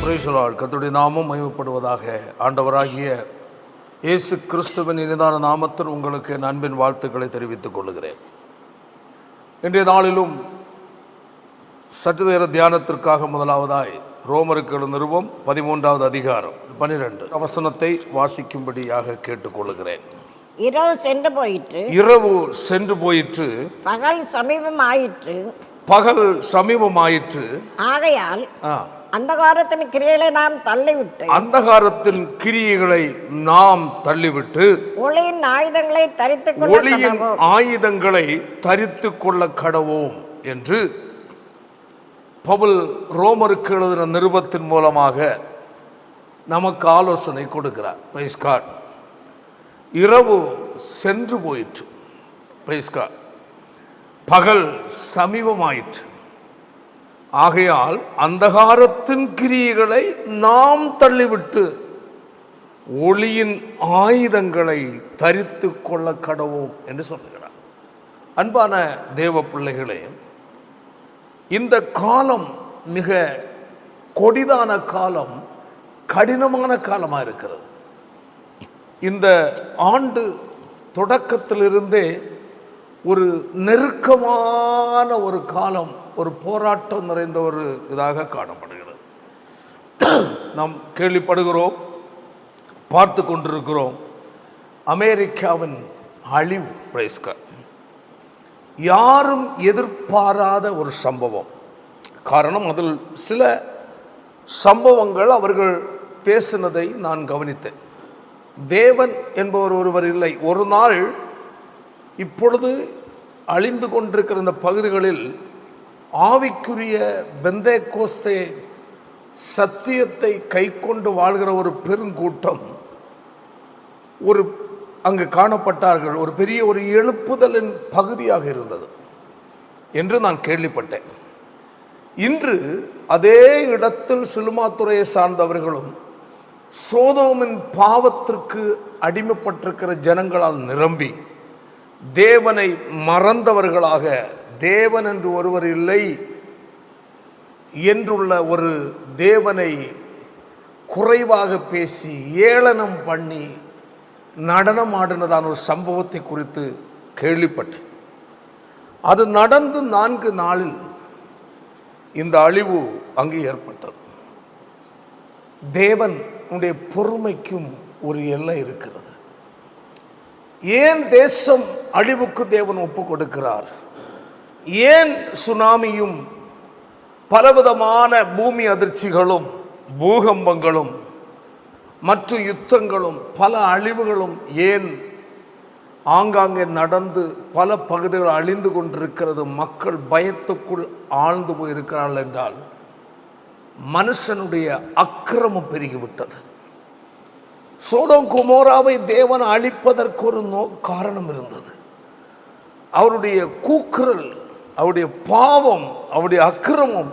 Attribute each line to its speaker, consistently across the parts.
Speaker 1: கர்த்தருடைய நாமம் மகிமைப்படுவதாக. ஆண்டவராகிய இயேசு கிறிஸ்துவின் இனிதான நாமத்தில் உங்களுக்கு என் அன்பின் வாழ்த்துக்களை தெரிவித்துக் கொள்கிறேன். இன்றைய நாளிலும் சற்று நேர தியானத்திற்காக முதலாவதாய் ரோமருக்கு நிருபம் 13வது அதிகாரம் 12 வசனத்தை வாசிக்கும்படியாக கேட்டுக்கொள்கிறேன்.
Speaker 2: இரவு சென்று போயிற்று, பகல் சமீபமாயிற்று. ஆகையால் அந்தகாரத்தின் கிரியைகளை நாம் தள்ளிவிட்டு ஒளியின் ஆயுதங்களை தரித்துக் கொள்ள கடவோம் என்று பவுல் ரோமருக்கு எழுதின நிருபத்தின் மூலமாக நமக்கு ஆலோசனை கொடுக்கிறார். Praise God. இரவு சென்று போயிற்று, பிரைஸ் காட். பகல் சமீபமாயிற்று. ஆகையால் அந்தகாரத்தின் கிரியைகளை நாம் தள்ளிவிட்டு ஒளியின் ஆயுதங்களை தரித்து கொள்ள கடவோம் என்று சொல்லுகிறார். அன்பான தேவ பிள்ளைகளே, இந்த காலம் மிக கொடிதான காலம், கடினமான காலமாக இருக்கிறது. இந்த ஆண்டு தொடக்கத்திலிருந்தே ஒரு நெருக்கமான ஒரு காலம், ஒரு போராட்டம் நிறைந்த ஒரு இதாக காணப்படுகிறது. நாம் கேள்விப்படுகிறோம், பார்த்து கொண்டிருக்கிறோம். அமெரிக்காவின் அழிவு, பிரைஸ்கார், யாரும் எதிர்பாராத ஒரு சம்பவம். காரணம், அதில் சில சம்பவங்கள் அவர்கள் பேசினதை நான் கவனித்தேன். தேவன் என்பவர் ஒருவர் இல்லை. ஒரு நாள் இப்பொழுது அழிந்து கொண்டிருக்கிற இந்த பகுதிகளில் ஆவிக்குரிய பெந்தேகோஸ்தே சத்தியத்தை கை கொண்டு வாழ்கிற ஒரு பெருங்கூட்டம் அங்கு காணப்பட்டார்கள். ஒரு பெரிய ஒரு எழுப்புதலின் பகுதியாக இருந்தது என்று நான் கேள்விப்பட்டேன். இன்று அதே இடத்தில் சிலுமாத்துறையை சார்ந்தவர்களும் சோதோமின் பாவத்திற்கு அடிமைப்பட்டிருக்கிற ஜனங்களால் நிரம்பி தேவனை மறந்தவர்களாக, தேவன் என்று ஒருவர் இல்லை என்றுள்ள ஒரு தேவனை குறைவாக பேசி ஏளனம் பண்ணி நடனம் ஆடினதான ஒரு சம்பவத்தை குறித்து கேள்விப்பட்டேன். அது நடந்து 4 நாளில் இந்த அழிவு அங்கு ஏற்பட்டது. தேவனுடைய பொறுமைக்கும் ஒரு எல்லை இருக்கிறது. ஏன் தேசம் அழிவுக்கு தேவன் ஒப்பு கொடுக்கிறார்? ஏன் சுனாமியும் பலவிதமான பூமி அதிர்ச்சிகளும் பூகம்பங்களும் மற்றும் யுத்தங்களும் பல அழிவுகளும் ஏன் ஆங்காங்கே நடந்து பல பகுதிகள் அழிந்து கொண்டிருக்கிறது? மக்கள் பயத்துக்குள் ஆழ்ந்து போயிருக்கிறார்கள் என்றால் மனுஷனுடைய அக்கிரமம் பெருகிவிட்டது. சோதோம் கொமோராவை தேவன் அழிப்பதற்கு ஒரு காரணம் இருந்தது. அவருடைய கூக்குரல், அவருடைய பாவம், அவருடைய அக்கிரமம்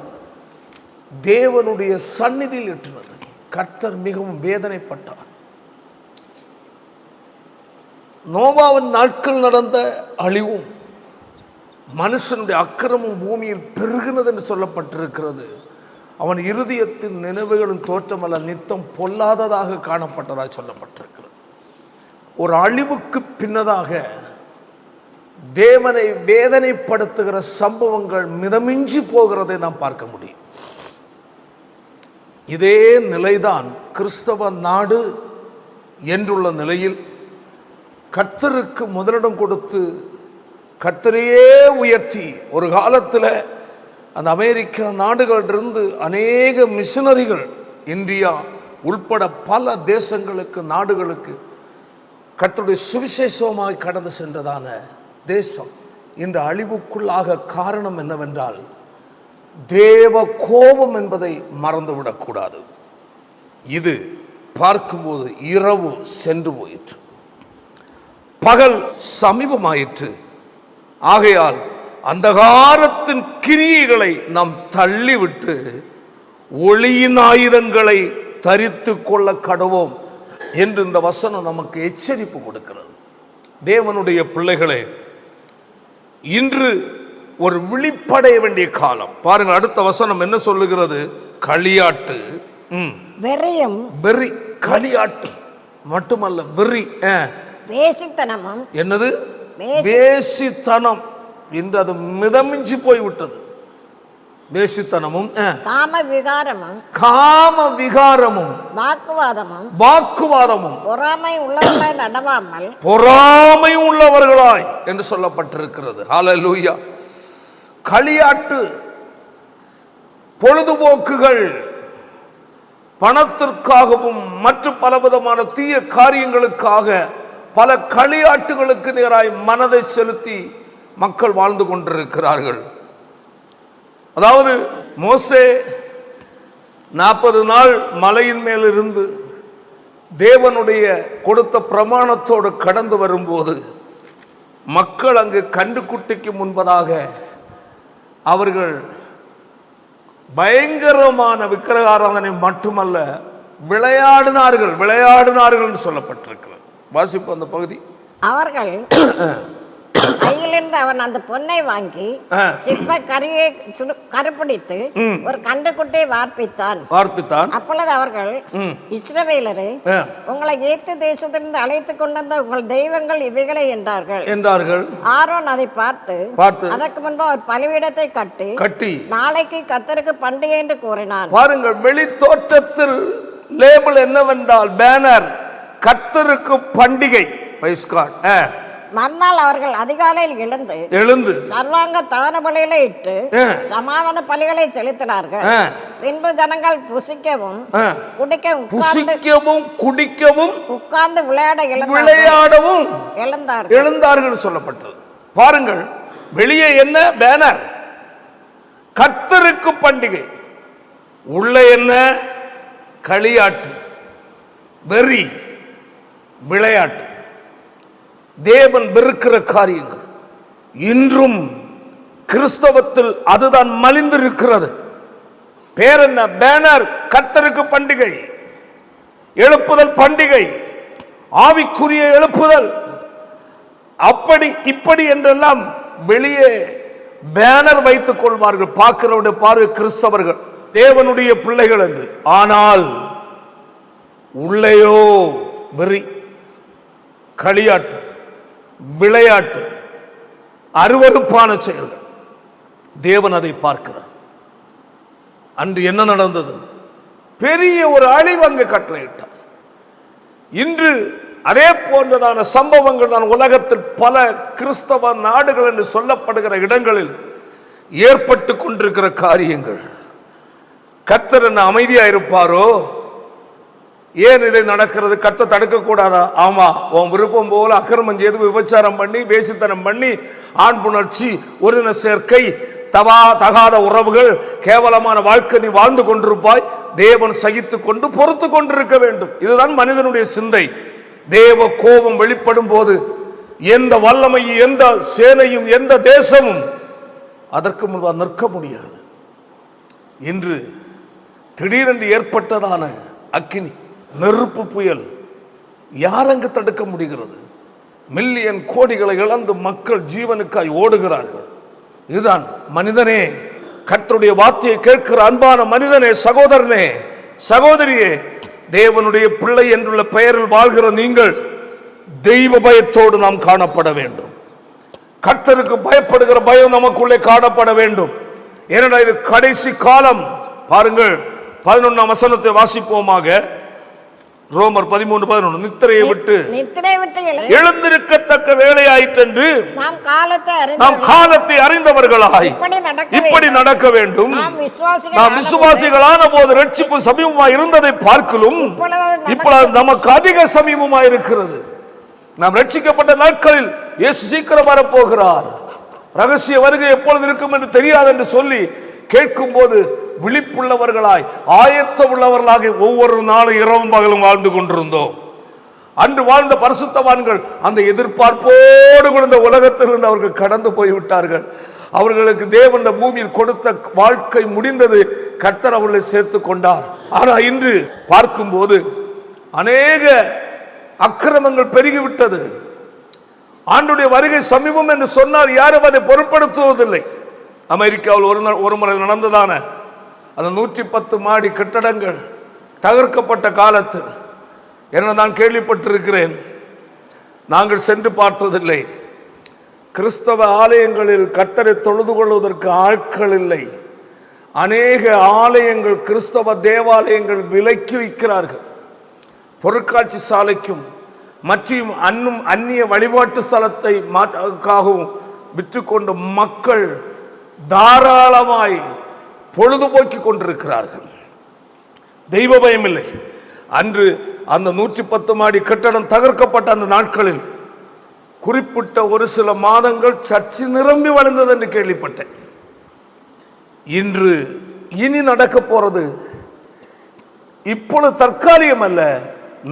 Speaker 2: தேவனுடைய சந்நிதியில் எட்டினது. கர்த்தர் மிகவும் வேதனைப்பட்டார். நோவாவின் நாட்கள் நடந்த அழிவும் மனுஷனுடைய அக்கிரமும் பூமியில் பெருகினது என்று சொல்லப்பட்டிருக்கிறது. அவன் இருதயத்தின் நினைவுகளின் தோற்றமல்ல, நித்தம் பொல்லாததாக காணப்பட்டதாக சொல்லப்பட்டிருக்கிறது. ஒரு அழிவுக்கு பின்னதாக தேவனை வேதனைப்படுத்துகிற சம்பவங்கள் மிதமிஞ்சி போகிறதை நாம் பார்க்க முடியும். இதே நிலைதான் கிறிஸ்தவ நாடு என்றுள்ள நிலையில் கர்த்தருக்கு முதலிடம் கொடுத்து கர்த்தரையே உயர்த்தி ஒரு காலத்தில் அந்த அமெரிக்க நாடுகளிலிருந்து அநேக மிஷனரிகள் இந்தியா உள்பட பல தேசங்களுக்கு, நாடுகளுக்கு கர்த்தருடைய சுவிசேஷமாய் கடந்து சென்றதான தேசம் இன்று அழிவுக்குள்ளாக காரணம் என்னவென்றால் தேவ கோபம் என்பதை மறந்துவிடக்கூடாது. இது பார்க்கும்போது இரவு சென்று போயிற்று, பகல் சமீபமாயிற்று. ஆகையால் அந்தகாரத்தின் கிரியைகளை நாம் தள்ளிவிட்டு ஒளியின் ஆயுதங்களை தரித்து கொள்ள கடவோம் என்று இந்த வசனம் நமக்கு எச்சரிப்பு கொடுக்கிறது. தேவனுடைய பிள்ளைகளே, இன்று ஒரு விழிப்படைய வேண்டிய காலம். பாருங்கள், அடுத்த வசனம் என்ன சொல்லுகிறது? களியாட்டு
Speaker 3: வெறியும்
Speaker 2: வெறி, களியாட்டு மட்டுமல்ல, வெறி,
Speaker 3: வேசித்தனமும்.
Speaker 2: என்னது? வேசித்தனம். இன்று அது மிதமிஞ்சி போய்விட்டது. வேசித்தனமும்,
Speaker 3: காம விகாரமும்,
Speaker 2: காம விகாரமும்,
Speaker 3: வாக்குவாதமும், பொறாமை உள்ளவர்களாய் நடவாமல்
Speaker 2: பொறாமை உள்ளவர்களாய் என்று சொல்லப்பட்டிருக்கிறது. ஹல்லேலூயா. களியாட்டு, பொழுதுபோக்குகள், பணத்திற்காகவும் மற்ற பலவிதமான தீய காரியங்களுக்காக பல களியாட்டுகளுக்கு நேராய் மனதை செலுத்தி மக்கள் வாழ்ந்து கொண்டிருக்கிறார்கள். அதாவது மோசே 40 நாள் மலையின் மேல் இருந்து தேவனுடைய கொடுத்த பிரமாணத்தோடு கடந்து வரும்போது மக்கள் அங்கு கன்றுக்குட்டிக்கு முன்பதாக அவர்கள் பயங்கரமான விக்கிரகாராதனை மட்டுமல்ல விளையாடினார்கள் என்று சொல்லப்பட்டிருக்கிறது. வாசிப்பு அந்த பகுதி.
Speaker 3: அவர்கள் கையிலிருந்து அவன் அந்த பொன்னை வாங்கி சிற்ப கருவியை கருப்பிடித்து ஒரு கன்றுக்குட்டியை வார்ப்பித்தான். அப்பொழுது அவர்கள், இஸ்ரவேலரே, உங்களை எகிப்து தேசத்திலிருந்து அழைத்துக் கொண்டு வந்த உங்கள் தெய்வங்கள் இவைகளே என்றார்கள். ஆரோன் அதை பார்த்து அதற்கு முன்பு அவர் பலிபீடத்தை கட்டி நாளைக்கு கர்த்தருக்கு பண்டிகை என்று கூறினான்.
Speaker 2: பாருங்கள், வெளி தோற்றத்தில் லேபிள் என்னவென்றால் பேனர், கர்த்தருக்கு பண்டிகை.
Speaker 3: மறுநாள் அவர்கள் அதிகாலையில் எழுந்து சர்வாங்க தகன பலிகளை இட்டு சமாதான பலிகளை செலுத்தினார்கள். பின்பு ஜனங்கள் புசிக்கவும் குடிக்கவும் உட்கார்ந்து விளையாடவும்
Speaker 2: எழுந்தார்கள் சொல்லப்பட்டது. பாருங்கள், வெளியே என்ன பேனர், கர்த்தருக்கு பண்டிகை, உள்ள என்ன களியாட்டு, வெறி, விளையாட்டு, தேவன் வெறுக்கிற காரியங்கள். இன்றும் கிறிஸ்தவத்தில் அதுதான் மலிந்திருக்கிறது. பேர் என்ன? பேனர், கர்த்தருக்கு பண்டிகை, எழுப்புதல் பண்டிகை, ஆவிக்குரிய எழுப்புதல், அப்படி இப்படி என்றெல்லாம் வெளியே பேனர் வைத்துக் கொள்வார்கள். பார்க்கிறவருடைய பார்வை கிறிஸ்தவர்கள், தேவனுடைய பிள்ளைகள் என்று. ஆனால் உள்ளேயோ வெறி, களியாட்டு, விளையாட்டு, அருவருப்பான செயல்கள். தேவன் அதை பார்க்கிறார். அன்று என்ன நடந்தது? பெரிய ஒரு அழிவு அங்கு கட்டளையிட்டார். இன்று அதே போன்றதான சம்பவங்கள் தான் உலகத்தில் பல கிறிஸ்தவ நாடுகள் என்று சொல்லப்படுகிற இடங்களில் ஏற்பட்டு கொண்டிருக்கிற காரியங்கள். கர்த்தர் என்ன அமைதியா இருப்பாரோ? ஏன் இதை நடக்கிறது? கர்த்தர் தடுக்க கூடாதா? ஆமா, உன் விருப்பம் போல அக்கிரமம் செய்து விபச்சாரம் பண்ணி வேசித்தனம் பண்ணி ஆண் புணர்ச்சி, ஒருன சேர்க்கை, தகாத உறவுகள், கேவலமான வாழ்க்கை நீ வாழ்ந்து கொண்டிருப்பாய். தேவன் சகித்து கொண்டு பொறுத்து கொண்டிருக்க வேண்டும். இதுதான் மனிதனுடைய சிந்தை. தேவ கோபம் வெளிப்படும் போது எந்த வல்லமையும் எந்த சேனையும் எந்த தேசமும் அதற்கு முன்பாக நிற்க முடியாது. இன்று திடீரென்று ஏற்பட்டதான அக்கினி, நெருப்பு புயல் யாரங்கு தடுக்க முடிகிறது? மில்லியன் கோடிகளை இழந்து மக்கள் ஜீவனுக்காய் ஓடுகிறார்கள். இதுதான் மனிதனே, கர்த்தருடைய வார்த்தையை கேட்கிற அன்பான மனிதனே, சகோதரனே, சகோதரியே, தேவனுடைய பிள்ளை என்றுள்ள பெயரில் வாழ்கிற நீங்கள் தெய்வ பயத்தோடு நாம் காணப்பட வேண்டும். கர்த்தருக்கு பயப்படுகிற பயம் நமக்குள்ளே காணப்பட வேண்டும். ஏனென்றால் இது கடைசி காலம். பாருங்கள், 11ஆம் வசனத்தை வாசிப்போமாக. ரோமர் 13:11. நித்திரையை விட்டு எழுந்திருக்கத்தக்க வேலையாயிற்றென்று நாம் காலத்தை அறிந்தவர்களாய் இப்படி நடக்க வேண்டும். நாம் விசுவாசிகளான போது ரட்சிப்பு சமீபமாய் இருந்ததை பார்க்கலும் இப்பொழுது நமக்கு அதிக சமீபமாய் இருக்கிறது. நாம் ரட்சிக்கப்பட்ட நாட்களில் இயேசு சீக்கிரம் வரப்போகிறார். ரகசிய வருகை எப்பொழுது இருக்கும் என்று தெரியாது என்று சொல்லி கேட்கும் போது விழிப்புள்ளவர்களாய் ஆயத்த உள்ளவர்களாக ஒவ்வொரு நாளும் இரவும் பகலும் வாழ்ந்து கொண்டிருந்தோம். அன்று வாழ்ந்த பரிசுத்தவான்கள் அந்த எதிர்பார்ப்போடு கூட இந்த உலகத்திலிருந்து அவர்கள் கடந்து போய்விட்டார்கள். அவர்களுக்கு தேவன் பூமியில் கொடுத்த வாழ்க்கை முடிந்தது. கர்த்தர் அவர்களை சேர்த்து கொண்டார். ஆனால் இன்று பார்க்கும்போது அநேக அக்கிரமங்கள் பெருகிவிட்டது. ஆண்டுடைய வருகை சமீபம் என்று சொன்னால் யாரும் அதை பொருட்படுத்துவதில்லை. அமெரிக்காவில் ஒரு முறை நடந்ததான அந்த 110 மாடி கட்டடங்கள் தகர்க்கப்பட்ட காலத்தில் என்ன நான் கேள்விப்பட்டிருக்கிறேன், நாங்கள் சென்று பார்த்ததில்லை. கிறிஸ்தவ ஆலயங்களில் கர்த்தரை தொழுது கொள்வதற்கு ஆட்கள் இல்லை. அநேக ஆலயங்கள், கிறிஸ்தவ தேவாலயங்கள் விலக்கி வைக்கிறார்கள். பொருட்காட்சி சாலைக்கும் மற்றும் அந்நிய வழிபாட்டு ஸ்தலத்தை மாற்றவும் விற்றுக்கொண்டு மக்கள் தாராளமாய் பொழுதுபோக்கி கொண்டிருக்கிறார்கள். தெய்வ பயம் இல்லை. அன்று அந்த 110 மாடி கட்டடம் தகர்க்கப்பட்ட அந்த நாட்களில் குறிப்பிட்ட ஒரு சில மாதங்கள் சர்ச்சை நிரம்பி வளர்ந்தது என்று கேள்விப்பட்டேன். இனி நடக்க போறது இப்பொழுது தற்காலிகம் அல்ல,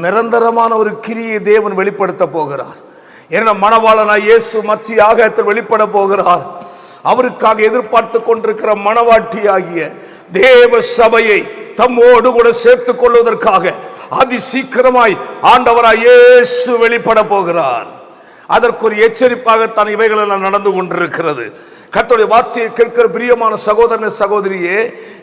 Speaker 2: நிரந்தரமான ஒரு கிரியை தேவன் வெளிப்படுத்த போகிறார். ஏன்னா மணவாளனாய் இயேசு மத்திய ஆகாயத்தில் வெளிப்பட போகிறார். அவருக்காக எதிர்பார்த்து கொண்டிருக்கிற மணவாட்டியாகிய தேவ சபையை தம்மோடு கூட சேர்த்துக் கொள்வதற்காக அதி சீக்கிரமாய் ஆண்டவராய் இயேசு வெளிப்பட போகிறார். அதற்கு ஒரு எச்சரிப்பாகத்தான் இவைகள் எல்லாம் நடந்து கொண்டிருக்கிறது. கர்த்தருடைய வார்த்தையை கேட்கிற பிரியமான சகோதரனே சகோதரியே,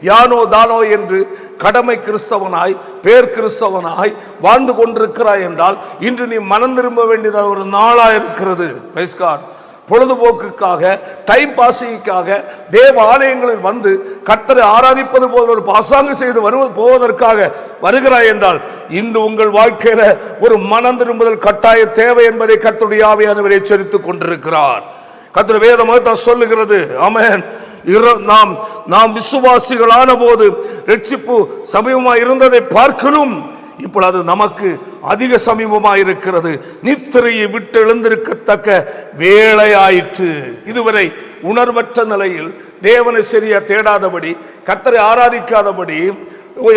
Speaker 2: யானோ தானோ என்று கடமை கிறிஸ்தவனாய் பேர் கிறிஸ்தவனாய் வாழ்ந்து கொண்டிருக்கிறாய் என்றால் இன்று நீ மனம் திரும்ப வேண்டியது ஒரு நாளாக இருக்கிறது. Praise God. பொழுதுபோக்குக்காக, டைம் பாசிங்காக தேவ ஆலயங்களில் வந்து கர்த்தரை ஆராதிப்பது போல ஒரு பாசாங்கு செய்து போவதற்காக வருகிறாய் என்றால் இன்று உங்கள் வாழ்க்கையில ஒரு மனம் திரும்புதல் கட்டாய தேவை என்பதை கர்த்தருடைய ஆவியானவர் எச்சரித்துக் கொண்டிருக்கிறார். கர்த்தருடைய வேதமாக சொல்லுகிறது. ஆமென். நாம் விசுவாசிகளான போது ரட்சிப்பு சமீபமாய் இருந்ததை பார்க்கலும் இப்பொழுது அது நமக்கு அதிக சமீபமாய் இருக்கிறது. நித்திரையை விட்டு எழுந்திருக்கத்தக்க வேளையாயிற்று. இதுவரை உணர்வற்ற நிலையில் தேவனை சரியா தேடாதபடி, கர்த்தரை ஆராதிக்காதபடி,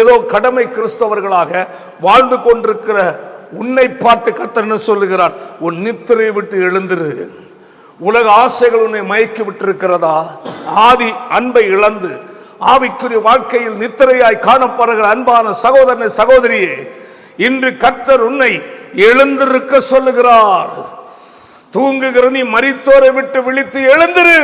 Speaker 2: ஏதோ கடமை கிறிஸ்தவர்களாக வாழ்ந்து கொண்டிருக்கிற உன்னை பார்த்து கர்த்தர் என்ன சொல்லுகிறார்? உன் நித்திரையை விட்டு எழுந்திரு. உலக ஆசைகள் உன்னை மயக்கி விட்டிருக்கிறதா? ஆதி அன்பை இழந்து ஆவிக்குரிய வாழ்க்கையில் நித்திரையாய் காணப்படுகிற அன்பான சகோதரனை சகோதரியே, இன்று கர்த்தர் உன்னை எழுந்திருக்க சொல்லுகிறார். தூங்குகிற நீ மரித்தோரை விட்டு விழித்து எழுந்திரு.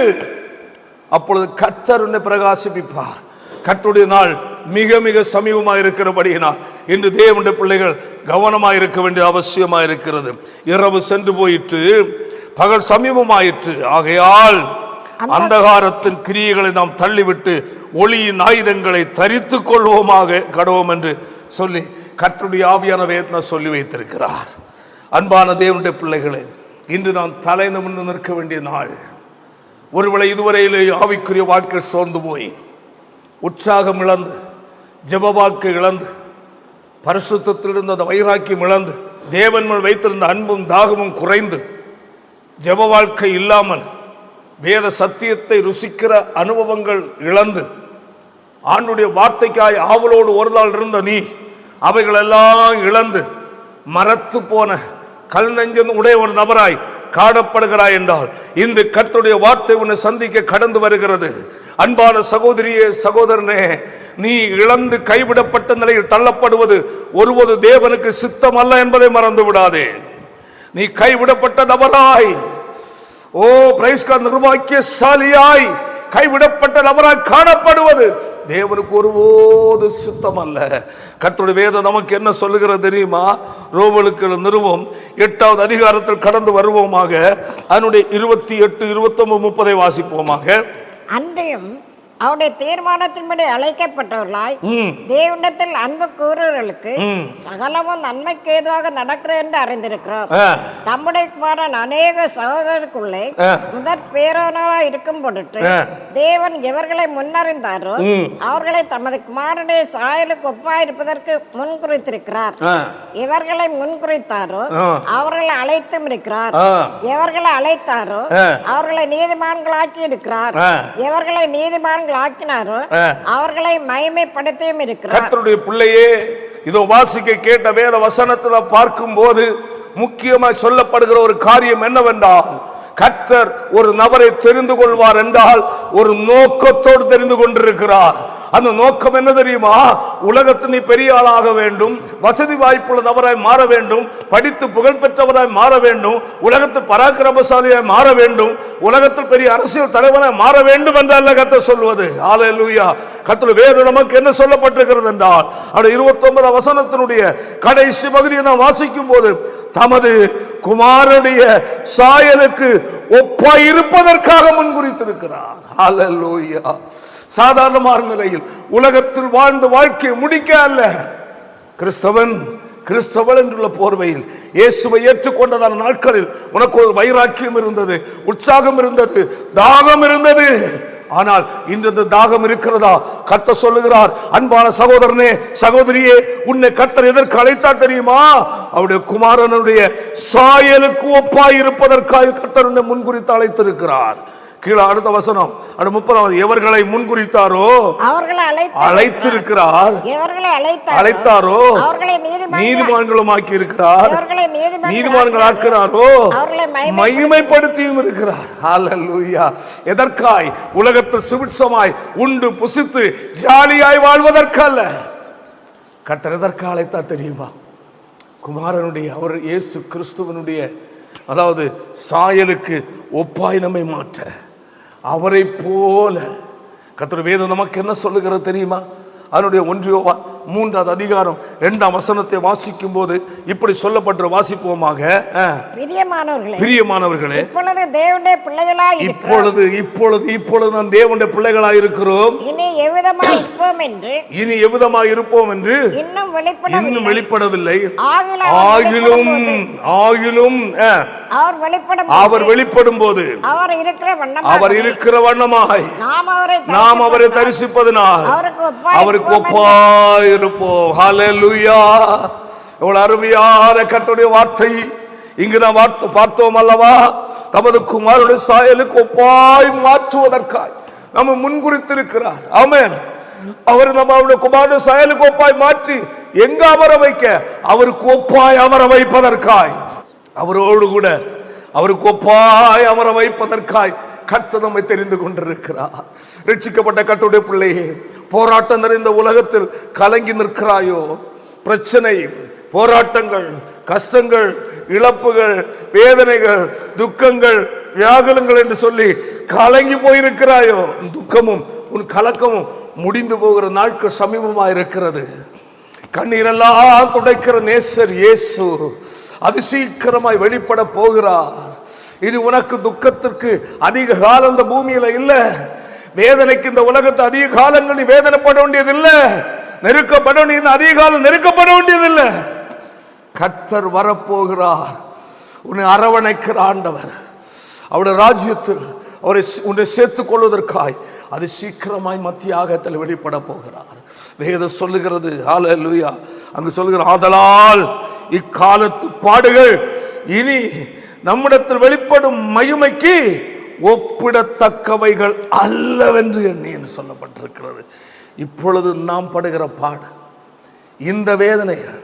Speaker 2: அப்பொழுது கர்த்தர் உன்னை பிரகாசிப்பார். கர்த்தருடைய நாள் மிக மிக சமீபமாக இருக்கிறபடியினால் இன்று தேவனுடைய பிள்ளைகள் கவனமாக இருக்க வேண்டிய அவசியமாக இருக்கிறது. இரவு சென்று போயிற்று, பகல் சமீபமாயிற்று. ஆகையால் அந்தகாரத்தின் கிரியைகளை நாம் தள்ளிவிட்டு ஒளியின் ஆயுதங்களை தரித்துக் கொள்வோமாக கடவோம் என்று சொல்லி கர்த்தருடைய ஆவியான வேதம் சொல்லி வைத்திருக்கிறார். அன்பான தேவனுடைய பிள்ளைகளே, இன்று நாம் தலை நிமிர்ந்து நிற்க வேண்டிய நாள். ஒருவேளை இதுவரையிலே ஆவிக்குரிய வாழ்க்கை சோர்ந்து போய் உற்சாகம் இழந்து, ஜெப வாழ்க்கை இழந்து, பரிசுத்தத்தில் இருந்த அந்த வைராக்கியம் இழந்து, தேவன் மேல் வைத்திருந்த அன்பும் தாகமும் குறைந்து, ஜெப வாழ்க்கை இல்லாமல் வேத சத்தியத்தை ருசிக்கிற அனுபவங்கள் இழந்து, ஆண்டுடைய வார்த்தைக்காய் ஆவலோடு ஒரு நாள் இருந்த நீ அவைகளெல்லாம் இழந்து மரத்து போன கல் நெஞ்சம் உடைய ஒரு நபராய் காணப்படுகிறாய் என்றால் இந்த கர்த்தருடைய வார்த்தை உன்னை சந்திக்க கடந்து வருகிறது. அன்பான சகோதரியே சகோதரனே, நீ இழந்து கைவிடப்பட்ட நிலையில் தள்ளப்படுவது ஒருபோது தேவனுக்கு சித்தம் அல்ல என்பதை மறந்து விடாதே. நீ கைவிடப்பட்ட நபராய், ஓ பிரைஸ் காட், நிர்வாக்கியசாலியாய் கைவிடப்பட்ட நபராய் காணப்படுவது தேவனுக்கு ஒருபோது சித்தம் அல்ல. கர்த்தருடைய வேதம் நமக்கு என்ன சொல்லுகிறது தெரியுமா? ரோமருக்கு நிறுவம் 8வது அதிகாரத்தில் கடந்து வருவோமாக. அதனுடைய 28, 29, 30 வாசிப்போமாக.
Speaker 3: அன்றையும் அவருடைய தீர்மானத்தின்படி அழைக்கப்பட்டவர்களாய் தேவனிடத்தில் அன்பு கூறுவர்களுக்கு சகலமும் நன்மைக்கு ஏதுவாக நடக்கிறது என்று அறிந்திருக்கிறோம். தம்முடைய குமாரன் அநேக சகோதரருக்குள்ளே முதற் பேரோனராய் இருக்கும் பொருட்டு தேவன் எவர்களை முன்னறிந்தாரோ அவர்களை தமது குமாரனுடைய சாயலுக்கு ஒப்பாயிருப்பதற்கு முன்குறித்திருக்கிறார். எவர்களை முன்குறித்தாரோ அவர்களை அழைத்தும் இருக்கிறார். எவர்களை அழைத்தாரோ அவர்களை நீதிமான்களாக்கி இருக்கிறார். எவர்களை நீதிமான் ஆக்கினாரோ அவர்களை மகிமைப்படுத்தியும் இருக்கிறார். கர்த்தருடைய பிள்ளையே, இதோ வாசிக்க கேட்ட வேத வசனத்துல பார்க்கும் போது முக்கியமாய் சொல்லப்படுகிற ஒரு காரியம் என்னவென்றால், கர்த்தர் ஒரு நபரை தெரிந்து கொள்வார் என்றால் ஒரு நோக்கத்தோடு தெரிந்து கொண்டிருக்கிறார்.
Speaker 2: அந்த நோக்கம் என்ன தெரியுமா? உலகத்தில் நீ பெரிய ஆளாக வேண்டும், வசதி வாய்ப்புள்ளவராய் மாற வேண்டும், படித்து புகழ் பெற்றவராய் மாற வேண்டும், உலகத்தில் பராக்கிரமசாலியாய் மாற வேண்டும், உலகத்தில் பெரிய அரசியல் தலைவராய் மாற வேண்டும் என்றல்ல கர்த்தர் சொல்வது. ஹல்லேலூயா. கர்த்தர் வேதம் நமக்கு என்ன சொல்லப்பட்டிருக்கிறது என்றால், அந்த 29 வசனத்தினுடைய கடைசி பகுதியை நாம் வாசிக்கும் போது, தமது குமாரனுடைய சாயலுக்கு ஒப்பாய் இருப்பதற்காக முன்குறித்திருக்கிறார். ஹல்லேலூயா. சாதாரணமான நிலையில் உலகத்தில் வாழ்ந்த வாழ்க்கையை முடிக்க அல்ல, கிறிஸ்தவன் என்றுள்ள போர்வையில் இயேசுவை ஏற்றுக்கொண்டதான நாட்களில் உனக்கு ஒரு வைராக்கியம் இருந்தது, உற்சாகம் இருந்தது, தாகம் இருந்தது. ஆனால் இன்று இந்த தாகம் இருக்கிறதா? கர்த்தர் சொல்லுகிறார், அன்பான சகோதரனே, சகோதரியே, உன்னை கர்த்தர் எதற்கு அழைத்தார் தெரியுமா? அவருடைய குமாரனுடைய சாயலுக்கு ஒப்பாய் இருப்பதற்காக கர்த்தர் உன்னை முன்குறித்து அழைத்திருக்கிறார். கீழே அடுத்த வசனம், 30வது, எவர்களை முன்குறித்தாரோ அவர்களை அழைத்திருக்கிறார், அழைத்தாரோ அவர்களை நீதிமான்களும் ஆக்கி இருக்கிறார், நீதிமான்கள் ஆக்கிறாரோ மகிமைப்படுத்தியும் இருக்கிறார். ஹல்லேலூயா. எதற்காய்? உலகத்தில் சுபிட்சமாய் உண்டு புசித்து ஜாலியாய் வாழ்வதற்கல்ல. கர்த்தர் எதற்கு அழைத்தார் தெரியுமா? குமாரனுடைய, அவர் இயேசு கிறிஸ்துவனுடைய, அதாவது சாயலுக்கு ஒப்பாய் நம்மை மாற்ற, அவரை போல. கர்த்தர் வேதம் நமக்கு என்ன சொல்லுகிறது தெரியுமா? அதனுடைய 1 யோவான் 3வது அதிகாரம் 2ஆம் வசனத்தை வாசிக்கும் போது இப்படி சொல்லப்பட்ட வாசிப்போமாக. பிரியமானவர்களே, இப்பொழுது தேவனுடைய பிள்ளைகளாய் இப்பொழுது நாம் தேவனுடைய பிள்ளைகளாய் இருக்கிறோம். இனி எவ்விதமாய் இருப்போம் என்று இன்னும் வெளிப்படவில்லை. ஆகிலும் அவர் வெளிப்படும் போது அவர் இருக்கிற வண்ணமாய் நாம் அவரை தரிசிப்பதனால் அவருக்கு ஒப்பாய் இருப்போம். ஹல்லேலூயா. எவ்வளவு அருமையான கர்த்தருடைய வார்த்தை இங்கு நாம் பார்த்தோம் அல்லவா? தமது குமாரனுடைய சாயலுக்கு ஒப்பாய் மாற்றுவதற்காய் நம்ம முன்குறித்திருக்கிறார். ஆமென். அவர் நம்ம அவருடைய குமாரனுடைய சாயலுக்கு ஒப்பாய் மாற்றி எங்க அமர வைக்க? அவருக்கு ஒப்பாய் அமர வைப்பதற்காய், அவரோடு கூட அவருக்கு ஒப்பாய் அமர வைப்பதற்காய் கர்த்தர் நம்மை தெரிந்து கொண்டிருக்கிறார். ரட்சிக்கப்பட்ட கர்த்தருடைய பிள்ளையே, போராட்டம் நிறைந்த உலகத்தில் கலங்கி நிற்கிறாயோ? பிரச்சனை, போராட்டங்கள், கஷ்டங்கள், இழப்புகள், வேதனைகள், துக்கங்கள், வியாகுலங்கள் என்று சொல்லி கலங்கி போயிருக்கிறாயோ? துக்கமும் உன் கலக்கமும் முடிந்து போகிற நாட்கள் சமீபமாக இருக்கிறது. கண்ணீரெல்லாம் துடைக்கிற நேசர் இயேசு அது சீக்கிரமாய் வெளிப்பட போகிறார். இனி உனக்கு துக்கத்திற்கு அதிக காலம் இந்த பூமியில இல்ல. வேதனைக்கு இந்த உலகத்தை அதிக காலங்கள் நீ வேதனைப்பட வேண்டியதில்லை. நெருக்கப்பட வேண்டியது அதிக காலம் நெருக்கப்பட வேண்டியதில்லை. கர்த்தர் வரப்போகிறார். உன்னை அரவணைக்கிற ஆண்டவர், அவருடைய ராஜ்யத்தில் அவரை உன்னை சேர்த்துக் கொள்வதற்காய் அது சீக்கிரமாய் மத்தியாகத்தில் வெளிப்பட போகிறார். வேதம் சொல்லுகிறது. ஹல்லேலூயா. அங்கு சொல்லுகிற, ஆதலால் இக்காலத்து பாடுகள் இனி நம்மிடத்தில் வெளிப்படும் மகிமைக்கு ஒப்பிடத்தக்கவைகள் அல்லவென்று எண்ணி என்று சொல்லப்பட்டிருக்கிறது. இப்பொழுது நாம் படுகிற பாடு, இந்த வேதனைகள்,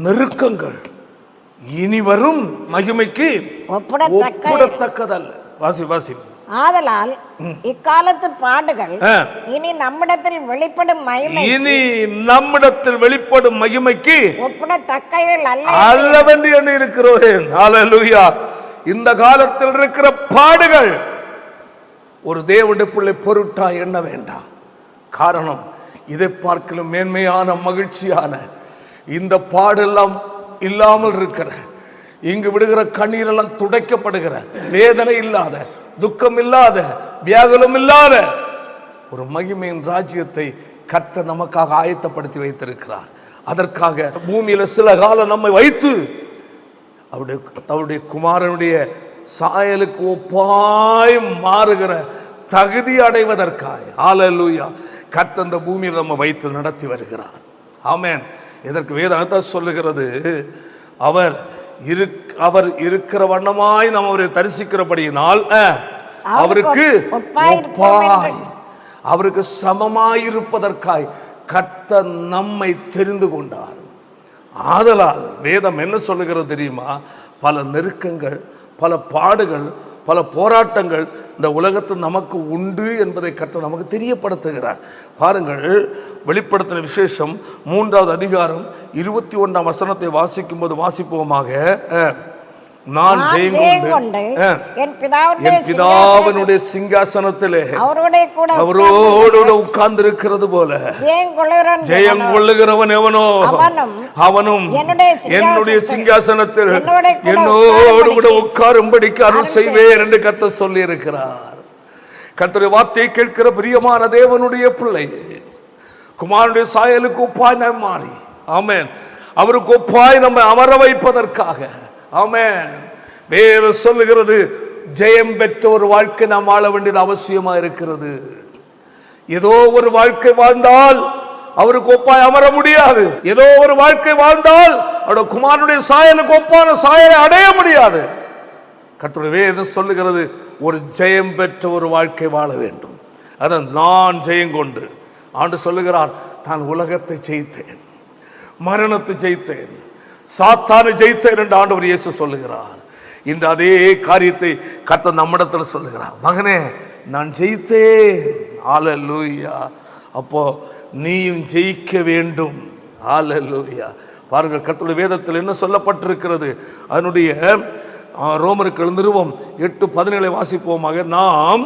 Speaker 2: நெருக்கங்கள் இனி வரும் மகிமைக்கு ஒப்பிடத்தக்கதல்ல. வாசி.
Speaker 3: ஆதலால் இக்காலத்து பாடுகள் இனி நம்மிடத்தில் வெளிப்படும் மகிமைக்கு ஒப்பிடத்தக்கவைகள்
Speaker 2: அல்லவென்று எண்ணி இருக்கிறேன். ஹல்லேலூயா. இந்த காலத்தில் இருக்கிற பாடுகள் ஒரு தேவனுடைய பிள்ளை பொருட்டா எண்ண வேண்டாம். காரணம், இதை பார்க்கலும் மேன்மையான மகிழ்ச்சியான இந்த பாடெல்லாம் இல்லாமல் இருக்கிற, இங்கு விடுகிற கண்ணீரெல்லாம் துடைக்கப்படுகிற, வேதனை இல்லாத, துக்கம் இல்லாத, வியாகுலம் இல்லாத ஒரு மகிமையின் ராஜ்யத்தை கர்த்தர் நமக்காக ஆயத்தப்படுத்தி வைத்திருக்கிறார். அதற்காக பூமியில சில காலம் நம்மை வைத்து அவருடைய குமாரனுடைய சாயலுக்கு ஒப்பாய் மாறுகிற தகுதி அடைவதற்காக, ஹல்லேலூயா, கர்த்தர் இந்த பூமியில் நம்ம வைத்து நடத்தி வருகிறார். ஆமென். இதற்கு வேதம் சொல்லுகிறது, அவர் இருக்கிற வண்ணமாய் நாம் அவரை தரிசிக்கிறபடியினால் அவருக்கு ஒப்பாய், அவருக்கு சமமாயிருப்பதற்காய் கர்த்தர் நம்மை தெரிந்து கொண்டார். ஆதலால் வேதம் என்ன சொல்லுகிறது தெரியுமா? பல நெருக்கங்கள், பல பாடுகள்,
Speaker 1: பல போராட்டங்கள் இந்த உலகத்தில் நமக்கு உண்டு என்பதை கர்த்தர் நமக்கு தெரியப்படுத்துகிறார். பாருங்கள், வெளிப்படுத்தின விசேஷம் 3வது அதிகாரம் 21ஆம் வசனத்தை வாசிக்கும் போது வாசிப்போமாக. நான் ஜெயங்கொண்டு என் பிதாவினுடைய சிங்காசனத்திலே அவரோடு உட்கார்ந்து இருக்கிறது போல ஜெயம் கொள்ளுகிறவன் எவனோ அவனும் என்னுடைய சிங்காசனத்தில் என்னோடு கூட உட்காரும்படிக்கு அருள் செய்வேன் என்று கர்த்தர் சொல்லி இருக்கிறார். கர்த்தருடைய வார்த்தையை கேட்கிற பிரியமான தேவனுடைய பிள்ளை, குமாரனுடைய சாயலுக்கு ஒப்பாய் நாம் மாறி, ஆமென், அவருக்கு ஒப்பாய் நம்மை அமர வைப்பதற்காக, ஆமென், வேறு சொல்லுகிறது, ஜெயம் பெற்ற ஒரு வாழ்க்கை நாம் வாழ வேண்டியது அவசியமா இருக்கிறது. ஏதோ ஒரு வாழ்க்கை வாழ்ந்தால் அவருக்கு ஒப்பாய் அமர முடியாது. ஏதோ ஒரு வாழ்க்கை வாழ்ந்தால் அவருடைய குமாரனுடைய சாயலுக்கு ஒப்பான சாயலை அடைய முடியாது. கர்த்தருடைய வேதம் சொல்லுகிறது, ஒரு ஜெயம் பெற்ற ஒரு வாழ்க்கை வாழ வேண்டும். அதான் நான் ஜெயம் கொண்டு. ஆண்டு சொல்லுகிறார், நான் உலகத்தை ஜெயித்தேன், மரணத்தை ஜெயித்தேன், சாத்தானை ஜெயித்தேன் என்று ஆண்டவர் இயேசு சொல்லுகிறார். இன்று அதே காரியத்தை கர்த்தர் நம்மிடத்தில் சொல்லுகிறார். மகனே, நான் ஜெயித்தேன். ஹல்லேலூயா. அப்போ நீயும் ஜெயிக்க வேண்டும். ஹல்லேலூயா. பாருங்கள், கர்த்தருடைய வேதத்தில் என்ன சொல்லப்பட்டிருக்கிறது. அதனுடைய ரோமருக்கு நிருபம் 8:17 வாசிப்போமாக. நாம்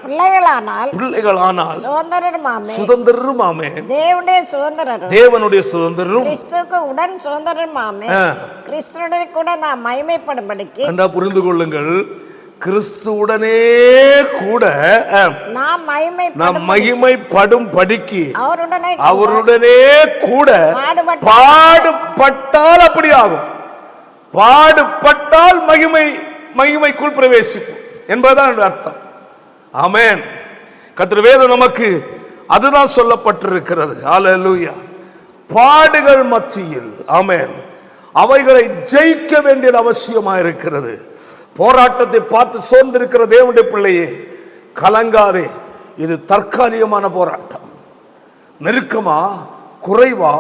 Speaker 1: பிள்ளைகளானால் சுதந்திரருமாமே, தேவனுடைய சுதந்திரரும்
Speaker 3: உடன் சுதந்திரருமாமே, கிறிஸ்துவுடன் கூட நாம் மகிமைப்படும்படிக்கு.
Speaker 1: புரிந்து கொள்ளுங்கள், கிறிஸ்துவுடனே கூட நாம் மகிமைப்படும் படிக்கு அவருடனே கூட பாடுபட்டால் அப்படி ஆகும். பாடுபட்டால் மகிமைக்குள் பிரவேசிப்போம் என்பதுதான் அர்த்தம். ஆமென். கர்த்தருடைய வேதம் நமக்கு அதுதான் சொல்லப்பட்டிருக்கிறது. ஹல்லேலூயா. பாடுகள் மத்தியில், ஆமென், அவைகளை ஜெயிக்க வேண்டியது அவசியமாக இருக்கிறது. போராட்டத்தை பார்த்து சோர்ந்திருக்கிற தேவனுடைய பிள்ளையே, கலங்காதே. இது தற்காலிகமான போராட்டம். நெருக்கமா, குறைவா,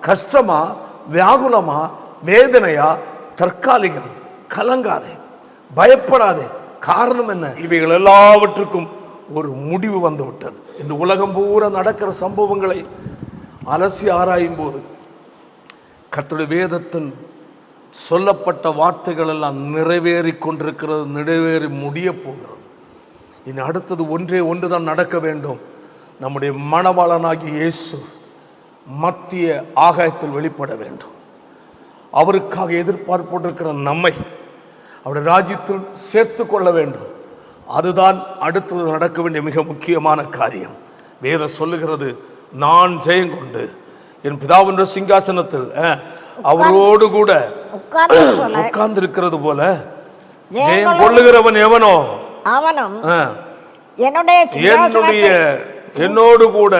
Speaker 1: கஷ்டமா, வியாகுலமா, வேதனையா, தற்காலிகம். கலங்காதே, பயப்படாதே. காரணம் என்ன? இவைகள் எல்லாவற்றுக்கும் ஒரு முடிவு வந்து விட்டது. இந்த உலகம் பூரா நடக்கிற சம்பவங்களை அலசி ஆராயும் போது கர்த்தருடைய வேதத்தின் சொல்லப்பட்ட வார்த்தைகள் எல்லாம் நிறைவேறி கொண்டிருக்கிறது, நிறைவேறி முடிய போகிறது. இனி அடுத்தது ஒன்றே ஒன்றுதான் நடக்க வேண்டும். நம்முடைய மணவாளனாகிய இயேசு மத்திய ஆகாயத்தில் வெளிப்பட வேண்டும். அவருக்காக எதிர்பார்ப்போட்டிருக்கிற நம்மை அவருடைய ராஜ்யத்தில் சேர்த்து கொள்ள வேண்டும். அதுதான் அடுத்தது நடக்க வேண்டிய மிக முக்கியமான காரியம். வேதம் சொல்லுகிறது, நான் ஜெயம் கொண்டு என் பிதாவின் சிங்காசனத்தில் அவரோடு கூட உட்கார்ந்து இருக்கிறது போல ஜெயம் கொள்ளுகிறவன் எவனோ அவனும் என்னோடு கூட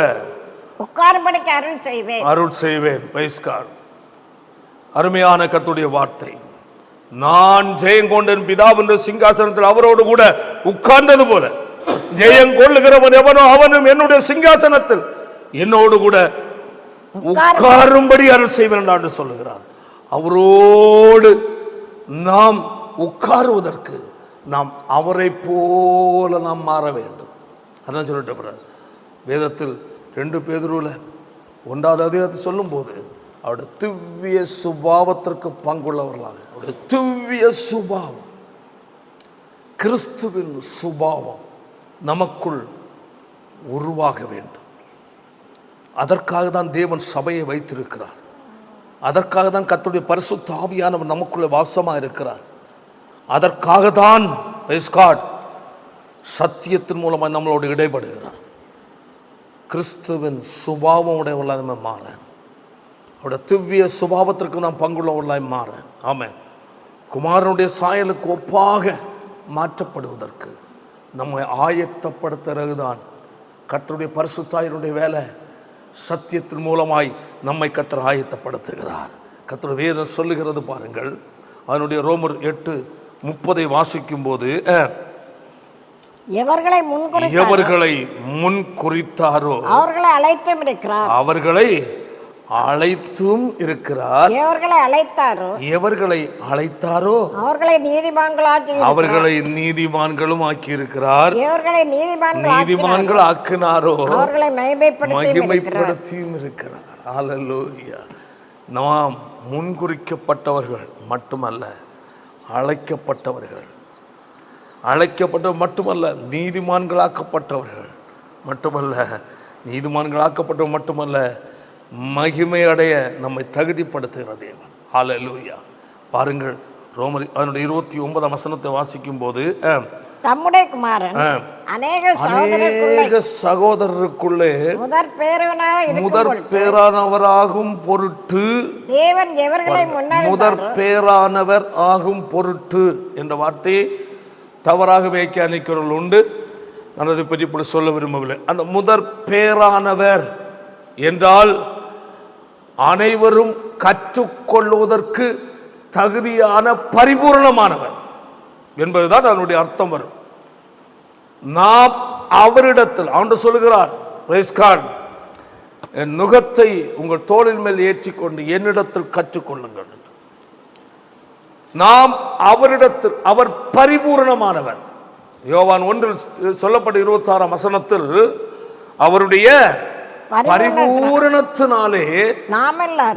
Speaker 1: உட்காரும்படிக்கு அருள் செய்வேன். அருமையான கர்த்தருடைய வார்த்தை. நான் ஜெயம் கொண்ட பிதாவின் சிங்காசனத்தில் அவரோடு கூட உட்கார்ந்தது போல ஜெயம் கொள்ளுகிறவன் எவனோ அவனும் என்னுடைய சிங்காசனத்தில் என்னோடு கூட உட்காரும்படி அருள் செய்வேன் என்று சொல்லுகிறார். அவரோடு நாம் உட்காருவதற்கு நாம் அவரை போல நாம் மாற வேண்டும். அதான் சொல்லிட்டு வேதத்தில் 2 பேதுருவில் 1வது அதிகாரத்தை சொல்லும் போது அவருடைய திவ்ய சுபாவத்திற்கு பங்குள்ளவர்களாக, அவருடைய திவ்ய சுபாவம், கிறிஸ்துவின் சுபாவம் நமக்குள் உருவாக வேண்டும். அதற்காக தான் தேவன் சபையை வைத்திருக்கிறார். அதற்காக தான் கர்த்தருடைய பரிசுத்த ஆவியானவர் நமக்குள்ளே வாசமாக இருக்கிறார். அதற்காக தான் சத்தியத்தின் மூலமாக நம்மளோடு இடைபடுகிறார். கிறிஸ்துவின் சுபாவம் உடையவர்களாக நம்ம மாற, அவருடைய திவ்ய சுபாவத்திற்கு நாம் பங்குள்ளவர்களாய் மாற, ஆமென், குமாரனுடைய சாயலுக்கு ஒப்பாக மாற்றப்படுவதற்கு நம்மை ஆயத்தப்படுத்துறதுதான் கர்த்தருடைய பரிசுத்தாயினுடைய வேலை. சத்தியத்தின் மூலமாய் நம்மை கர்த்தர் ஆயத்தப்படுத்துகிறார். கர்த்தருடைய வேதம் சொல்லுகிறது பாருங்கள். அதனுடைய ரோமர் 8:30 வாசிக்கும் போது, எவர்களை முன் குறித்தாரோ அவர்களை அழைத்தும் இருக்கிறார்.
Speaker 3: எவர்களை அழைத்தாரோ
Speaker 1: எவர்களை அழைத்தாரோ
Speaker 3: அவர்களை நீதிமான்களாக்கி
Speaker 1: அவர்களை நீதிமான்களும் ஆக்கி இருக்கிறார்.
Speaker 3: எவர்களை
Speaker 1: நீதிமான்கள் ஆக்கினாரோ
Speaker 3: அவர்களை
Speaker 1: மகிமைப்படுத்தியும் இருக்கிறார். ஹல்லேலூயா. நாம் முன்குறிக்கப்பட்டவர்கள் மட்டுமல்ல, அழைக்கப்பட்டவர்கள். அழைக்கப்பட்டவர் மட்டுமல்ல, நீதிமான்களாக்கப்பட்டவர்கள் மட்டுமல்ல, நீதிமான்களாக்கப்பட்டவர் மட்டுமல்ல, மகிமை அடைய நம்மை தகுதிப்படுத்துகிற தேவன். ஹல்லேலூயா. பாருங்கள், ரோமர் அதனுடைய 29ஆம் வசனத்தை வாசிக்கும் போது,
Speaker 3: தம்முடைய குமாரன் அநேக
Speaker 1: சகோதரருக்குள்ளே முதற் பேரானவராகும் பொருட்டு
Speaker 3: தேவன் எவர்களை
Speaker 1: முதற் பேரானவர் ஆகும் பொருட்டு என்ற வார்த்தையை தவறாக வியாக்கியானிக்கிறவர்கள் உண்டு. நான் அதை பற்றி இப்படி சொல்ல விரும்பவில்லை. அந்த முதற் பேரானவர் என்றால் அனைவரும் கற்றுக்கொள்வதற்கு தகுதியான பரிபூர்ணமானவர் என்பதுதான் அதனுடைய அர்த்தம் வரும். நாம் அவரிடத்தில் ஆண்டு சொல்லுகிறார், பிரைஸ் காட், என் நுகத்தை உங்கள் தோளின் மேல் ஏற்றிக்கொண்டு என்னிடத்தில் கற்றுக்கொள்ளுங்கள். நாம் அவரிடத்தில், அவர் பரிபூர்ணமானவர். யோவான் 1 சொல்லப்பட்ட 26ஆம் வசனத்தில் அவருடைய பரிபூரணத்தினாலே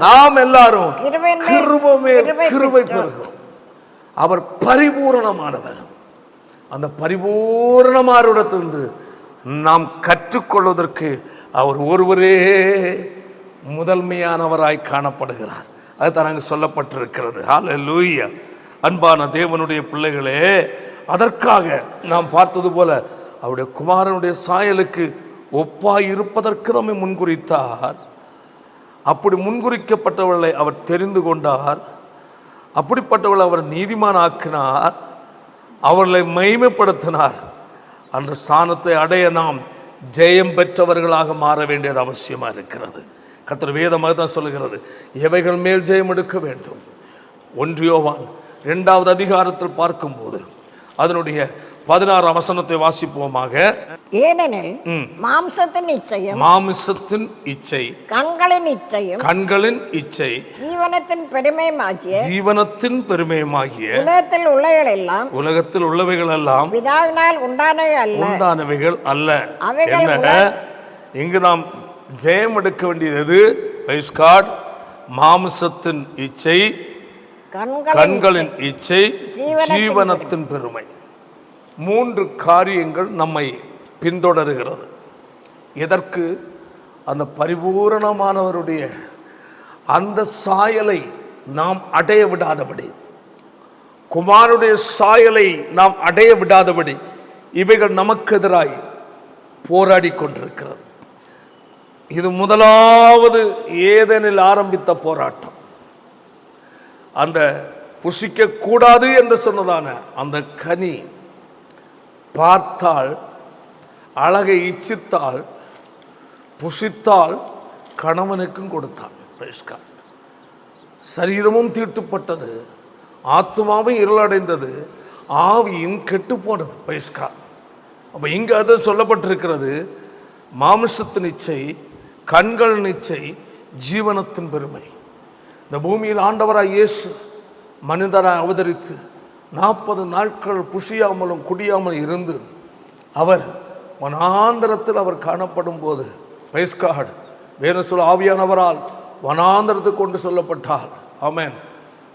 Speaker 1: நாம் எல்லாரும் கிருபை பெறுகிறோம். அவர் பரிபூரணமானவர். அந்த பரிபூரணமானவரிடத்திலிருந்து நாம் கற்றுக்கொள்வதற்கு அவர் ஒருவரே முதன்மையானவராய் காணப்படுகிறார். அதுதான் அங்கு சொல்லப்பட்டிருக்கிறது. ஹல்லேலூயா. அன்பான தேவனுடைய பிள்ளைகளே, அதற்காக நாம் பார்த்தது போல அவருடைய குமாரனுடைய சாயலுக்கு ஒப்பாய் இருப்பதற்கு நம்மை முன்குறித்தார். அப்படி முன்குறிக்கப்பட்டவர்களை அவர் தெரிந்து கொண்டார். அப்படிப்பட்டவர்களை அவர் நீதிமான் ஆக்கினார். அவர்களை மகிமைப்படுத்தினார். அந்த ஸ்தானத்தை அடைய நாம் ஜெயம் பெற்றவர்களாக மாற வேண்டியது அவசியமாக இருக்கிறது. கர்த்தர் வேதமாக தான் சொல்லுகிறது, எவைகள் மேல் ஜெயம் எடுக்க வேண்டும். 1 யோவான் 2ஆவது அதிகாரத்தில் பார்க்கும்போது அதனுடைய 16ஆம் வசனத்தை வாசிப்போமாக.
Speaker 3: ஏனெனில் மாம்சத்தின் இச்சை, கண்களின் இச்சை, ஜீவனத்தின் பெருமையுமாகிய உலகத்தில் உள்ளவைகள் எல்லாம் பிதாவினால் உண்டானவைகள் அல்ல.
Speaker 1: இங்கு நாம் ஜெயம் எடுக்க வேண்டியது பிரைஸ் காட், மாம்சத்தின் இச்சை, கண்களின் இச்சை, ஜீவனத்தின் பெருமை. 3 காரியங்கள் நம்மை பின்தொடருகிறது. எதற்கு? அந்த பரிபூரணமானவருடைய அந்த சாயலை நாம் அடைய விடாதபடி, குமாரனுடைய சாயலை நாம் அடைய விடாதபடி இவைகள் நமக்கு எதிராய் போராடி கொண்டிருக்கிறது. இது முதலாவது ஏதேனில் ஆரம்பித்த போராட்டம். அந்த புசிக்க கூடாது என்று சொன்னதான அந்த கனி பார்த்தால், அழகை இச்சித்தால், புசித்தால், கணவனுக்கும் கொடுத்தாள். சரீரமும் தீட்டுப்பட்டது, ஆத்மாவும் இருளடைந்தது, ஆவியும் கெட்டு போனது. பைஸ்கா. அப்போ இங்கே அது சொல்லப்பட்டிருக்கிறது, மாமிசத்தின் இச்சை, கண்கள் இச்சை, ஜீவனத்தின் பெருமை. இந்த பூமியில் ஆண்டவராய் இயேசு மனிதராய் அவதரித்து 40 நாட்கள் புசியாமலும் குடியாமல் இருந்து அவர் வனாந்தரத்தில் அவர் காணப்படும் போது, பிரைஸ் காட், வேறு சொல்ல ஆவியானவரால் வனாந்தரத்துக்கு கொண்டு சொல்லப்பட்டார். ஆமென்.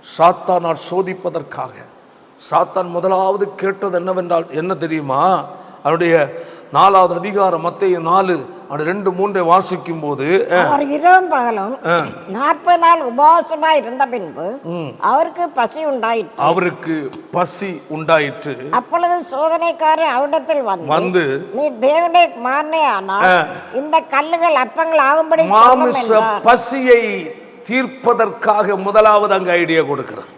Speaker 1: சாத்தானால் சோதிப்பதற்காக. சாத்தான் முதலாவது கேட்டது என்னவென்றால் என்ன தெரியுமா? அவருடைய 4ஆவது அதிகாரம் மத்தேயு 4:2-3 வாசிக்கும் போது,
Speaker 3: அவர் இரவும் பகலும் 40 நாள் உபவாசமாய் இருந்த பின்பு அவருக்கு பசி உண்டாயிற்று. அப்பொழுது சோதனைக்காரர் அவரிடத்தில் வந்து நீ தேவனுடைய குமாரனே ஆனால் இந்த கல்லுகள் அப்பங்கள் ஆகும்படி
Speaker 1: மாமிச பசியை தீர்ப்பதற்காக முதலாவது அங்கு ஐடியா கொடுக்கிறார்.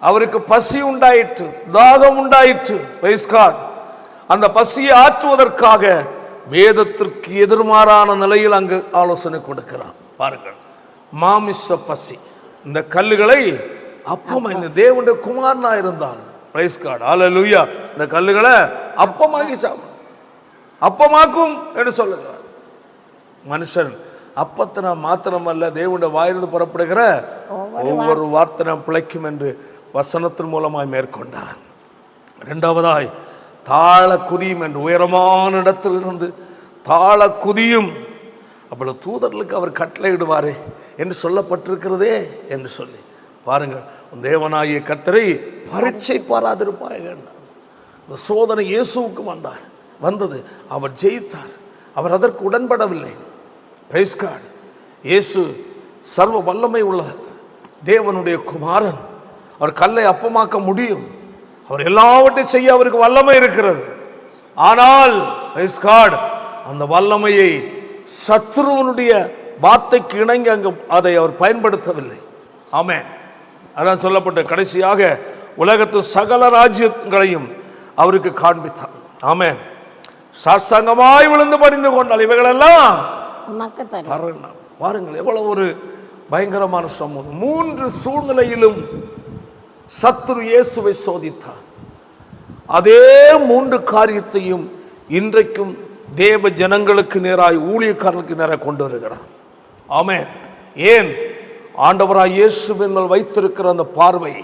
Speaker 1: அவருக்கு பசி உண்டாயிற்று, தாகம் உண்டாயிற்று. Praise God. அந்த பசியை ஆற்றுவதற்காக வேதத்திற்கு எதிர்மாறான நிலையில் அங்கு ஆலோசனை கொடுக்கிறார். பாருங்கள், மாமிச பசி. இந்த கல்லுகளை அப்பமா, இந்த தேவனுடைய குமாரனா இருந்தால், பிரைஸ் காட், ஹல்லேலூயா, இந்த கல்லுகளை அப்பமாக்கி அப்பமாக்கும் என்று சொல்லுகிறார். மனுஷன் அப்பத்தின மாத்திரமல்ல, தேவனுடைய வாயிலிருந்து புறப்படுகிற ஒவ்வொரு வார்த்தை பிழைக்கும் என்று வசனத்தின் மூலமாய் மேற்கொண்டார். இரண்டாவதாய் தாழ குதியும் என்று உயரமான இடத்திலிருந்து தாழ குதியும். அப்பொழுது தூதர்களுக்கு அவர் கட்டளையிடுவாரே என்று சொல்லப்பட்டிருக்கிறதே என்று சொல்லி பாருங்கள். தேவனாகிய கர்த்தரை பரீட்சை பாராதிருப்பார்கள். இந்த சோதனை இயேசுவுக்கு வந்தது, அவர் ஜெயித்தார். அவர் அதற்கு உடன்படவில்லை. Price God. இயேசு சர்வ வல்லமை உள்ள தேவனுடைய குமாரன். அவர் கல்லை அப்பமாக்க முடியும். அவர் எல்லாவற்றையும் செய்ய அவருக்கு வல்லமை இருக்கிறது. ஆனால் பிரைஸ் காட், அந்த வல்லமையை சத்துருவனுடைய வார்த்தைக்கு இணங்கி அங்கு அதை அவர் பயன்படுத்தவில்லை. ஆமென். அதான் சொல்லப்பட்ட கடைசியாக உலகத்து சகல ராஜ்யங்களையும் அவருக்கு காண்பித்தார். ஆமென். சாஷ்டாங்கமாய் விழுந்து படிந்து கொண்டால் இவைகளெல்லாம் பாருங்கள், எவ்வளவு ஒரு பயங்கரமான சம்பவம். 3 சூழ்நிலையிலும் சத்துரு இயேசுவை சோதித்தார். அதே 3 காரியத்தையும் இன்றைக்கும் தேவ ஜனங்களுக்கு நேராய், ஊழியக்காரர்களுக்கு நேராக கொண்டு வருகிறார். ஆமென். ஏன்? ஆண்டவராய் இயேசுவின் மேல் வைத்திருக்கிற அந்த பார்வை,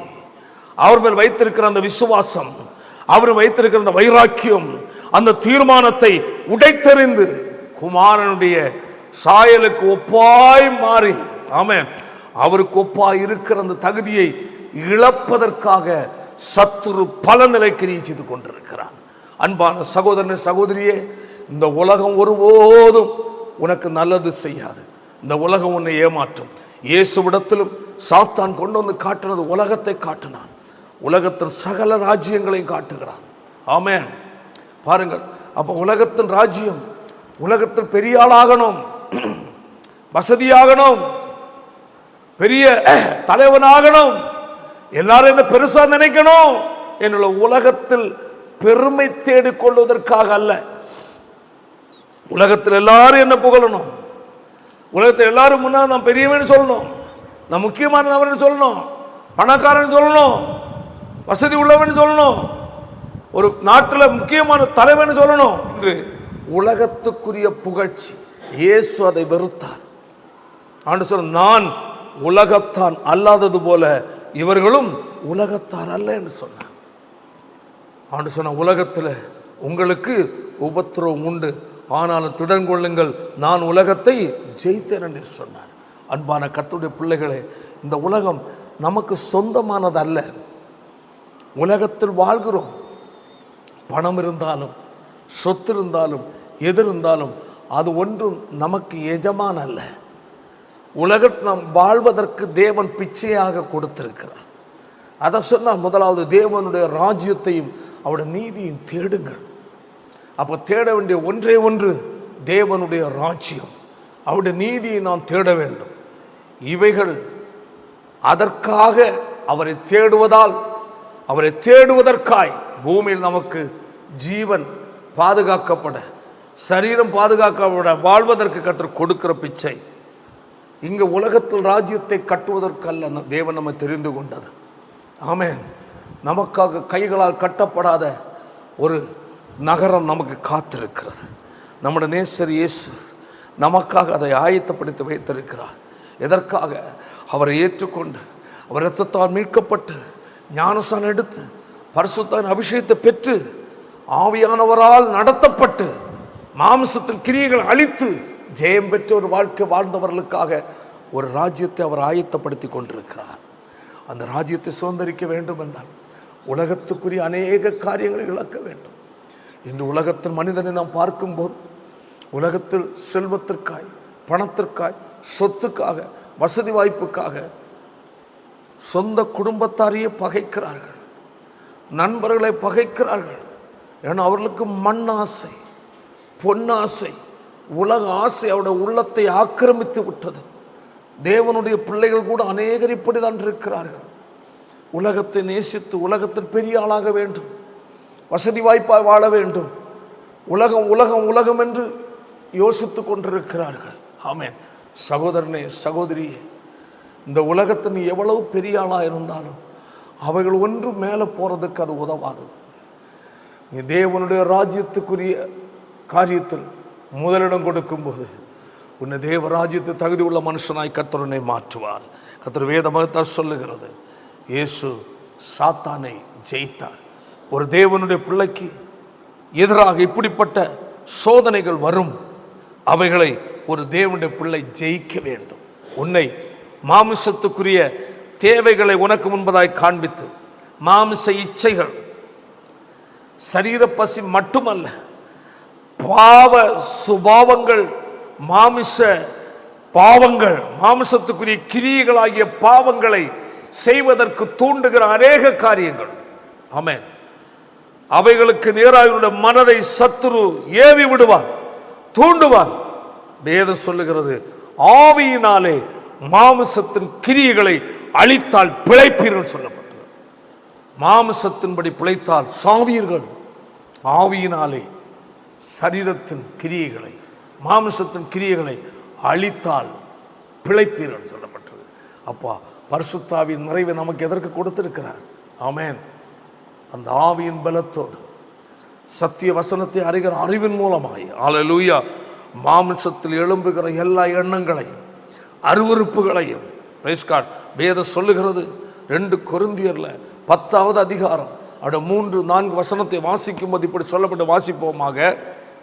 Speaker 1: அவர் மேல் வைத்திருக்கிற அந்த விசுவாசம், அவர் வைத்திருக்கிற அந்த வைராக்கியம், அந்த தீர்மானத்தை உடைத்தெறிந்து குமாரனுடைய சாயலுக்கு ஒப்பாய் மாறி, ஆமென், அவருக்கு ஒப்பாய் இருக்கிற அந்த தகுதியை இழப்பதற்காக சத்துரு பல நிலை கிரியை செய்து கொண்டிருக்கிறார். அன்பான சகோதரனே, சகோதரியே, இந்த உலகம் ஒருபோதும் உனக்கு நல்லது செய்யாது. இந்த உலகம் உன்னை ஏமாற்றும். இயேசுவிடத்திலும் சாத்தான் கொண்டு வந்து காட்டினது உலகத்தை காட்டினான். உலகத்தின் சகல ராஜ்யங்களையும் காட்டுகிறான். ஆமென். பாருங்கள், அப்ப உலகத்தின் ராஜ்யம், உலகத்தில் பெரிய ஆளாகணும், வசதியாகணும், பெரிய தலைவனாகணும், எல்லாரும் என்ன பெருசா நினைக்கணும் என்னுள்ள உலகத்தில் பெருமை தேடிக் கொள்வதற்காக அல்ல. உலகத்தில் எல்லாரும் என்ன புகழணும், உலகத்தில் எல்லாரும் முன்னாடி நான் பெரியவன் சொல்லணும், நான் முக்கியமான நபர்னு சொல்லணும், பணக்காரன் சொல்லணும், வசதி உள்ளவன் சொல்லணும், ஒரு நாட்டில் முக்கியமான தலைவன் சொல்லணும் என்று உலகத்துக்குரிய புகழ்ச்சி. இயேசு அதை வெறுத்தார். ஆண்டு சொல்ல, நான் உலகத்தான் அல்லாதது போல இவர்களும் உலகத்தார் அல்ல என்று சொன்னார். ஆண்டு சொன்ன, உலகத்தில் உங்களுக்கு உபத்திரவம் உண்டு, ஆனாலும் திடன் கொள்ளுங்கள், நான் உலகத்தை ஜெயித்தேன் என்று சொன்னார். அன்பான கர்த்தருடைய பிள்ளைகளே, இந்த உலகம் நமக்கு சொந்தமானது அல்ல. உலகத்தில் வாழ்கிறோம். பணம் இருந்தாலும், சொத்து இருந்தாலும், எது இருந்தாலும் அது ஒன்றும் நமக்கு எஜமான் அல்ல. உலகத்தில் நாம் வாழ்வதற்கு தேவன் பிச்சையாக கொடுத்திருக்கிறார். அதை சொன்னால், முதலாவது தேவனுடைய ராஜ்யத்தையும் அவருடைய நீதியும் தேடுங்கள். அப்போ தேட வேண்டிய ஒன்றே ஒன்று தேவனுடைய ராஜ்யம், அவருடைய நீதியை நாம் தேட வேண்டும். இவைகள் அதற்காக அவரை தேடுவதால், அவரை தேடுவதற்காய் பூமியில் நமக்கு ஜீவன் பாதுகாக்கப்பட, சரீரம் பாதுகாக்கப்பட, வாழ்வதற்கு கர்த்தர் கொடுக்கிற பிச்சை. இங்கே உலகத்தில் ராஜ்யத்தை கட்டுவதற்கல்ல தேவன் நம்ம தெரிந்து கொண்டது. ஆமென். நமக்காக கைகளால் கட்டப்படாத ஒரு நகரம் நமக்கு காத்திருக்கிறது. நம்முடைய நேசர் இயேசு நமக்காக அதை ஆயத்தப்படுத்தி வைத்திருக்கிறார். எதற்காக? அவரை ஏற்றுக்கொண்டு, அவர் இரத்தத்தால் மீட்கப்பட்டு, ஞானஸ்நானம் எடுத்து, பரிசுத்த அபிஷேகத்தை பெற்று, ஆவியானவரால் நடத்தப்பட்டு, மாம்சத்தின் கிரியைகள் அழித்து ஜெயம் பெற்ற ஒரு வாழ்க்கை வாழ்ந்தவர்களுக்காக ஒரு ராஜ்யத்தை அவர் ஆயத்தப்படுத்தி கொண்டிருக்கிறார். அந்த ராஜ்யத்தை சுதந்திரிக்க வேண்டும் என்றால் உலகத்துக்குரிய அநேக காரியங்களை இழக்க வேண்டும். இன்று உலகத்தின் மனிதனை நாம் பார்க்கும்போது, உலகத்தில் செல்வத்திற்காய், பணத்திற்காய், சொத்துக்காக, வசதி வாய்ப்புக்காக சொந்த குடும்பத்தாரையே பகைக்கிறார்கள், நண்பர்களை பகைக்கிறார்கள். ஏன்னா அவர்களுக்கு மண் ஆசை, பொன்னாசை, உலக ஆசை அவருடைய உள்ளத்தை ஆக்கிரமித்து விட்டது. தேவனுடைய பிள்ளைகள் கூட அநேகர் இப்படிதான் இருக்கிறார்கள். உலகத்தை நேசித்து உலகத்தில் பெரிய ஆளாக வேண்டும், வசதி வாய்ப்பாய் வாழ வேண்டும், உலகம் உலகம் உலகம் என்று யோசித்து கொண்டிருக்கிறார்கள். ஆமென். சகோதரனே, சகோதரியே, இந்த உலகத்தை நீ எவ்வளவு பெரிய ஆளாக இருந்தாலும் அவைகள் ஒன்றும் மேலே போகிறதுக்கு அது உதவாது. நீ தேவனுடைய ராஜ்யத்துக்குரிய காரியத்தில் முதலிடம் கொடுக்கும்போது உன்னை தேவராஜ்யத்தை தகுதி உள்ள மனுஷனாய் கர்த்தர் உன்னை மாற்றுவார். கர்த்தர் வேதமாகத்தான் சொல்லுகிறது. இயேசு சாத்தானை ஜெயித்தார். ஒரு தேவனுடைய பிள்ளைக்கு எதிராக இப்படிப்பட்ட சோதனைகள் வரும். அவைகளை ஒரு தேவனுடைய பிள்ளை ஜெயிக்க வேண்டும். உன்னை மாமிசத்துக்குரிய தேவைகளை உனக்கு முன்பதாய் காண்பித்து, மாமிச இச்சைகள், சரீர பசி மட்டுமல்ல, பாவ சுபாவங்கள், மாமிச பாவங்கள், மாமிசத்துக்குரிய கிரியைகளாகிய பாவங்களை செய்வதற்கு தூண்டுகிற அநேக காரியங்கள். ஆமென். அவைகளுக்கு நேராக மனதை சத்துரு ஏவி விடுவான், தூண்டுவான். வேதம் சொல்லுகிறது, ஆவியினாலே மாமிசத்தின் கிரியைகளை அழித்தால் பிழைப்பீர்கள் சொல்லப்பட்டது. மாமிசத்தின்படி பிழைத்தால் சாவீர்கள். ஆவியினாலே சரீரத்தின் கிரியைகளை, மாமிசத்தின் கிரியைகளை அழித்தால் பிழைப்பீர்கள் சொல்லப்பட்டது. அப்பா, பரிசுத்தாவின் நிறைவை நமக்கு எதற்கு கொடுத்திருக்கிறார்? ஆமென். அந்த ஆவியின் பலத்தோடு சத்திய வசனத்தை அறிகிற அறிவின் மூலமாய், அல்லேலூயா, மாமிசத்தில் எழும்புகிற எல்லா எண்ணங்களையும் அருவருப்புகளையும், பிரைஸ் காட், வேதம் சொல்லுகிறது 2 கொரிந்தியர்ல 10வது அதிகாரம் 3-4 வசனத்தை வாசிக்கும் போது இப்படி சொல்லப்பட்டு வாசிப்போமாக.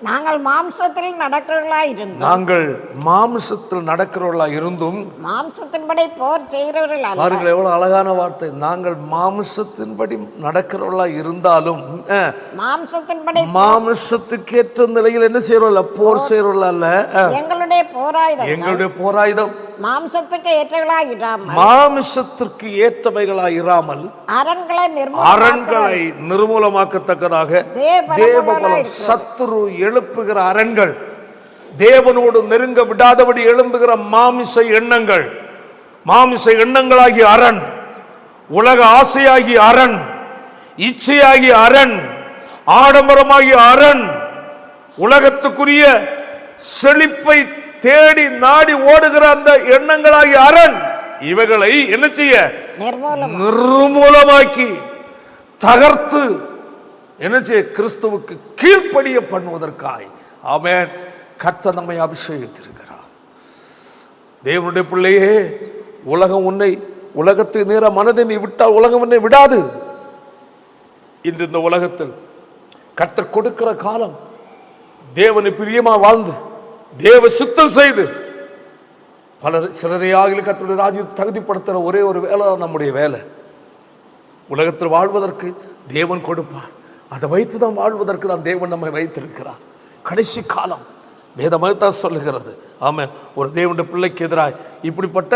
Speaker 3: நாங்கள் மாம்சத்தில் நடக்கிறவர்களாய் இருந்தும்,
Speaker 1: நாங்கள் மாம்சத்தில் நடக்கிறவர்களாய் இருந்தும்
Speaker 3: மாம்சத்தின்படி போர் செய்கிறவர்கள் அல்ல.
Speaker 1: பாருங்கள் எவ்வளவு அழகான வார்த்தை. நாங்கள் மாம்சத்தின்படி நடக்கிறவர்களாய் இருந்தாலும்
Speaker 3: மாம்சத்தின்படி,
Speaker 1: மாம்சத்துக்கு ஏற்ற நிலையில் என்ன செய்யறோம்ல, போர் செய்யறோம்ல அல்ல.
Speaker 3: எங்களுடைய போராயுதம்,
Speaker 1: எங்களுடைய போராயுதம்
Speaker 3: மாம்சத்துக்கு ஏற்றவர்களாய் இராமல்,
Speaker 1: மாம்சத்திற்கு ஏற்றவைகளாய் இராமல், அரண்களை நிர்மூலமாக்கத்தக்கதாக தேவபலம், சத்துரு எழுப்புகிற அரண்கள், தேவனோடு நெருங்க விடாதபடி எழும்புகிற மாமிச எண்ணங்கள், மாமிச எண்ணங்களாகிய அரண், உலக ஆசையாகிய அரண், இச்சையாகிய அரண், ஆடம்பரமாகிய அரண், உலகத்துக்குரிய செழிப்பை தேடி நாடி ஓடுகிற அந்த எண்ணங்களாகிய அரண், இவைகளை என்ன செய்ய? நிர்மூலமாக்கி தகர்த்து என்ன செய்ய? கிறிஸ்துவுக்கு கீழ்ப்படிய பண்ணுவதற்காய். ஆமென். கர்த்தர் நம்மை அபிஷேகித்திருக்கிறார். தேவனுடைய பிள்ளையே, உலகம் உன்னை, உலகத்தை நேர மனதை நீ விட்டால் உலகம் உன்னை விடாது. இன்று இந்த உலகத்தில் கர்த்தர் கொடுக்கிற காலம் தேவனை பிரியமா வாழ்ந்து தேவ சித்தம் செய்து சிலரையாக கர்த்தருடைய ராஜ்யத்தை தகுதிப்படுத்துகிற ஒரே ஒரு வேலை நம்முடைய வேலை. உலகத்தில் வாழ்வதற்கு தேவன் கொடுப்பார். அதை வைத்து தான் வாழ்வதற்கு தான் தேவன் நம்மை வைத்திருக்கிறார். கடைசி காலம் வேதமாகத்தான் சொல்லுகிறது. ஆமென். ஒரு தேவனுடைய பிள்ளைக்கு எதிராக இப்படிப்பட்ட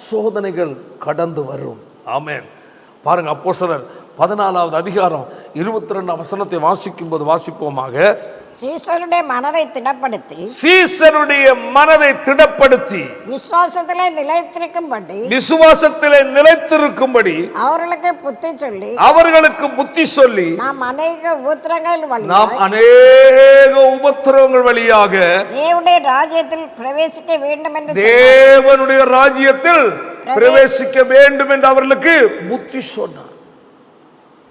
Speaker 1: சோதனைகள் கடந்து வரும். ஆமென். பாருங்க, அப்போஸ்தலர் 14வது அதிகாரம் 22ஆம் வசனத்தை வாசிக்கும் போது வாசிப்போமாக.
Speaker 3: சீசருடைய மனதை திடப்படுத்தி,
Speaker 1: சீசருடைய மனதை திடப்படுத்தி,
Speaker 3: விசுவாசத்திலே நிலைத்திருக்கும்படி,
Speaker 1: விசுவாசத்திலே நிலைத்திருக்கும்படி
Speaker 3: அவர்களுக்கு புத்தி சொல்லி,
Speaker 1: அவர்களுக்கு புத்தி சொல்லி,
Speaker 3: நாம் அநேக
Speaker 1: உபத்திரவங்கள் வழியாக
Speaker 3: தேவனுடைய ராஜ்யத்தில் பிரவேசிக்க வேண்டும் என்று,
Speaker 1: தேவனுடைய ராஜ்யத்தில் பிரவேசிக்க வேண்டும் என்று அவர்களுக்கு புத்தி சொன்னார்.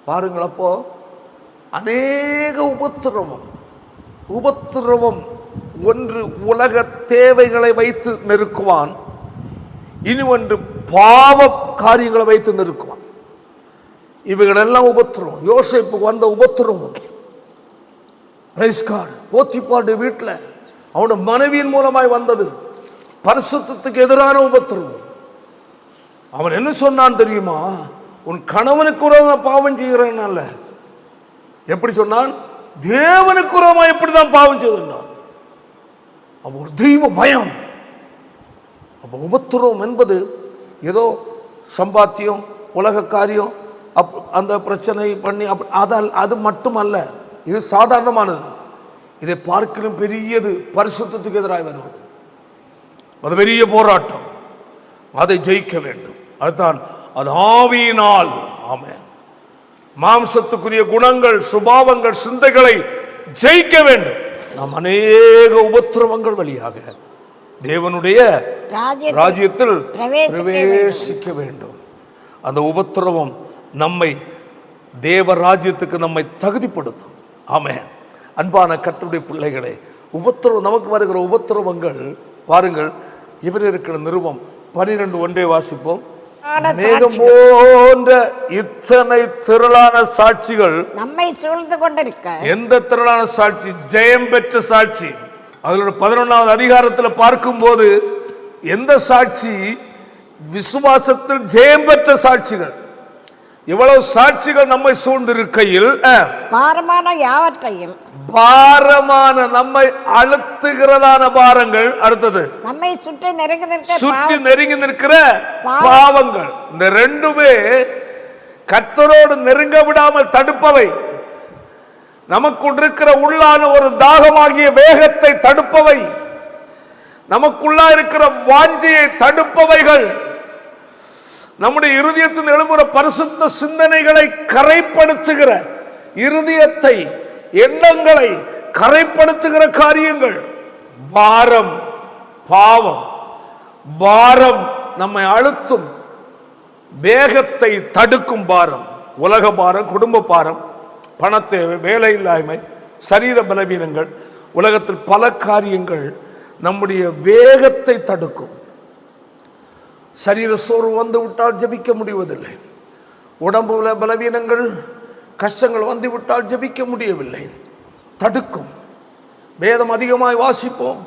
Speaker 1: பாருங்கள், அப்போ அநேக உபத்திரவம் ஒன்று உலக தேவைகளை வைத்து நெருக்குவான், இனி ஒன்று பாவ காரியங்களை வைத்து நெருக்குவான். இவைகளெல்லாம் உபத்திரவம். யோசேப்புக்கு வந்த உபத்திரவம், போத்திபாருடைய வீட்டில் அவனுடைய மனைவியின் மூலமாய் வந்தது பரிசுத்தத்துக்கு எதிரான உபத்திரவம். அவன் என்ன சொன்னான் தெரியுமா? உன் கணவனுக்கு உரமாக பாவம் செய்கிறேன். எப்படி சொன்னான்? தேவனுக்கு உரமாக எப்படிதான் பாவம் செய்தான். அவன் ஒரு தெய்வ பயம். அப்ப உபத்திரவம் என்பது ஏதோ சம்பாத்தியம், உலக காரியம், அந்த பிரச்சனை பண்ணி அது மட்டுமல்ல. இது சாதாரணமானது. இதை பார்க்கலும் பெரியது பரிசுத்தத்துக்கு எதிராக வருவது. அது பெரிய போராட்டம். அதை ஜெயிக்க வேண்டும். அதுதான் அது ஆவியினால். ஆமென். மாம்சத்துக்குரிய குணங்கள், சுபாவங்கள், சிந்தைகளை ஜெயிக்க வேண்டும். நாம் அநேக உபத்திரவங்கள் வழியாக தேவனுடைய ராஜ்யத்தில் பிரவேசிக்க வேண்டும். அந்த உபத்திரவம் நம்மை தேவ ராஜ்யத்துக்கு நம்மை தகுதிப்படுத்தும். ஆமென். அன்பான கர்த்தருடைய பிள்ளைகளே, உபத்திரவம், நமக்கு வருகிற உபத்திரவங்கள் பாருங்கள், இவர் இருக்கிற நிருபம் 12:1 வாசிப்போம். மேகம் போன்ற இத்தனை திரளான சாட்சிகள்
Speaker 3: நம்மை சூழ்ந்து கொண்டிருக்க.
Speaker 1: எந்த திரளான சாட்சி? ஜெயம் பெற்ற சாட்சி. அதோட 11வது அதிகாரத்தில் பார்க்கும்போது எந்த சாட்சி? விசுவாசத்தில் ஜெயம் பெற்ற சாட்சிகள். இவ்வளவு சாட்சிகள் நம்மை சூழ்ந்திருக்கையில்
Speaker 3: பாரமான யாவற்றையும்,
Speaker 1: பாரமான நம்மை அழுத்துகிறதான பாரங்கள், அடுத்தது
Speaker 3: நம்மை சுற்றி
Speaker 1: நெருங்கி நிற்கிற பாவங்கள். இந்த ரெண்டுமே கர்த்தரோடு நெருங்க விடாமல் தடுப்பவை. நமக்குள் இருக்கிற உள்ளான ஒரு தாகமாகிய வேகத்தை தடுப்பவை, நமக்குள்ளா இருக்கிற வாஞ்சையை தடுப்பவைகள், நம்முடைய இருதயத்தின் எழும்புற பரிசுத்த சிந்தனைகளை கரைப்படுத்துகிற, இருதயத்தை எண்ணங்களை கரைப்படுத்துகிற காரியங்கள். பாரம், பாவம். பாரம் நம்மை அழுத்தும், வேகத்தை தடுக்கும் பாரம். உலக பாரம், குடும்ப பாரம், பணத்தேவை, வேலை இல்லாமை, சரீர பலவீனங்கள், உலகத்தில் பல காரியங்கள் நம்முடைய வேகத்தை தடுக்கும். சரீர சோர்வு வந்து விட்டால் ஜெபிக்க முடிவதில்லை. உடம்புல பலவீனங்கள், கஷ்டங்கள் வந்து விட்டால் ஜெபிக்க முடியவில்லை. தடுக்கும். வேதம் அதிகமாய் வாசிப்போம்.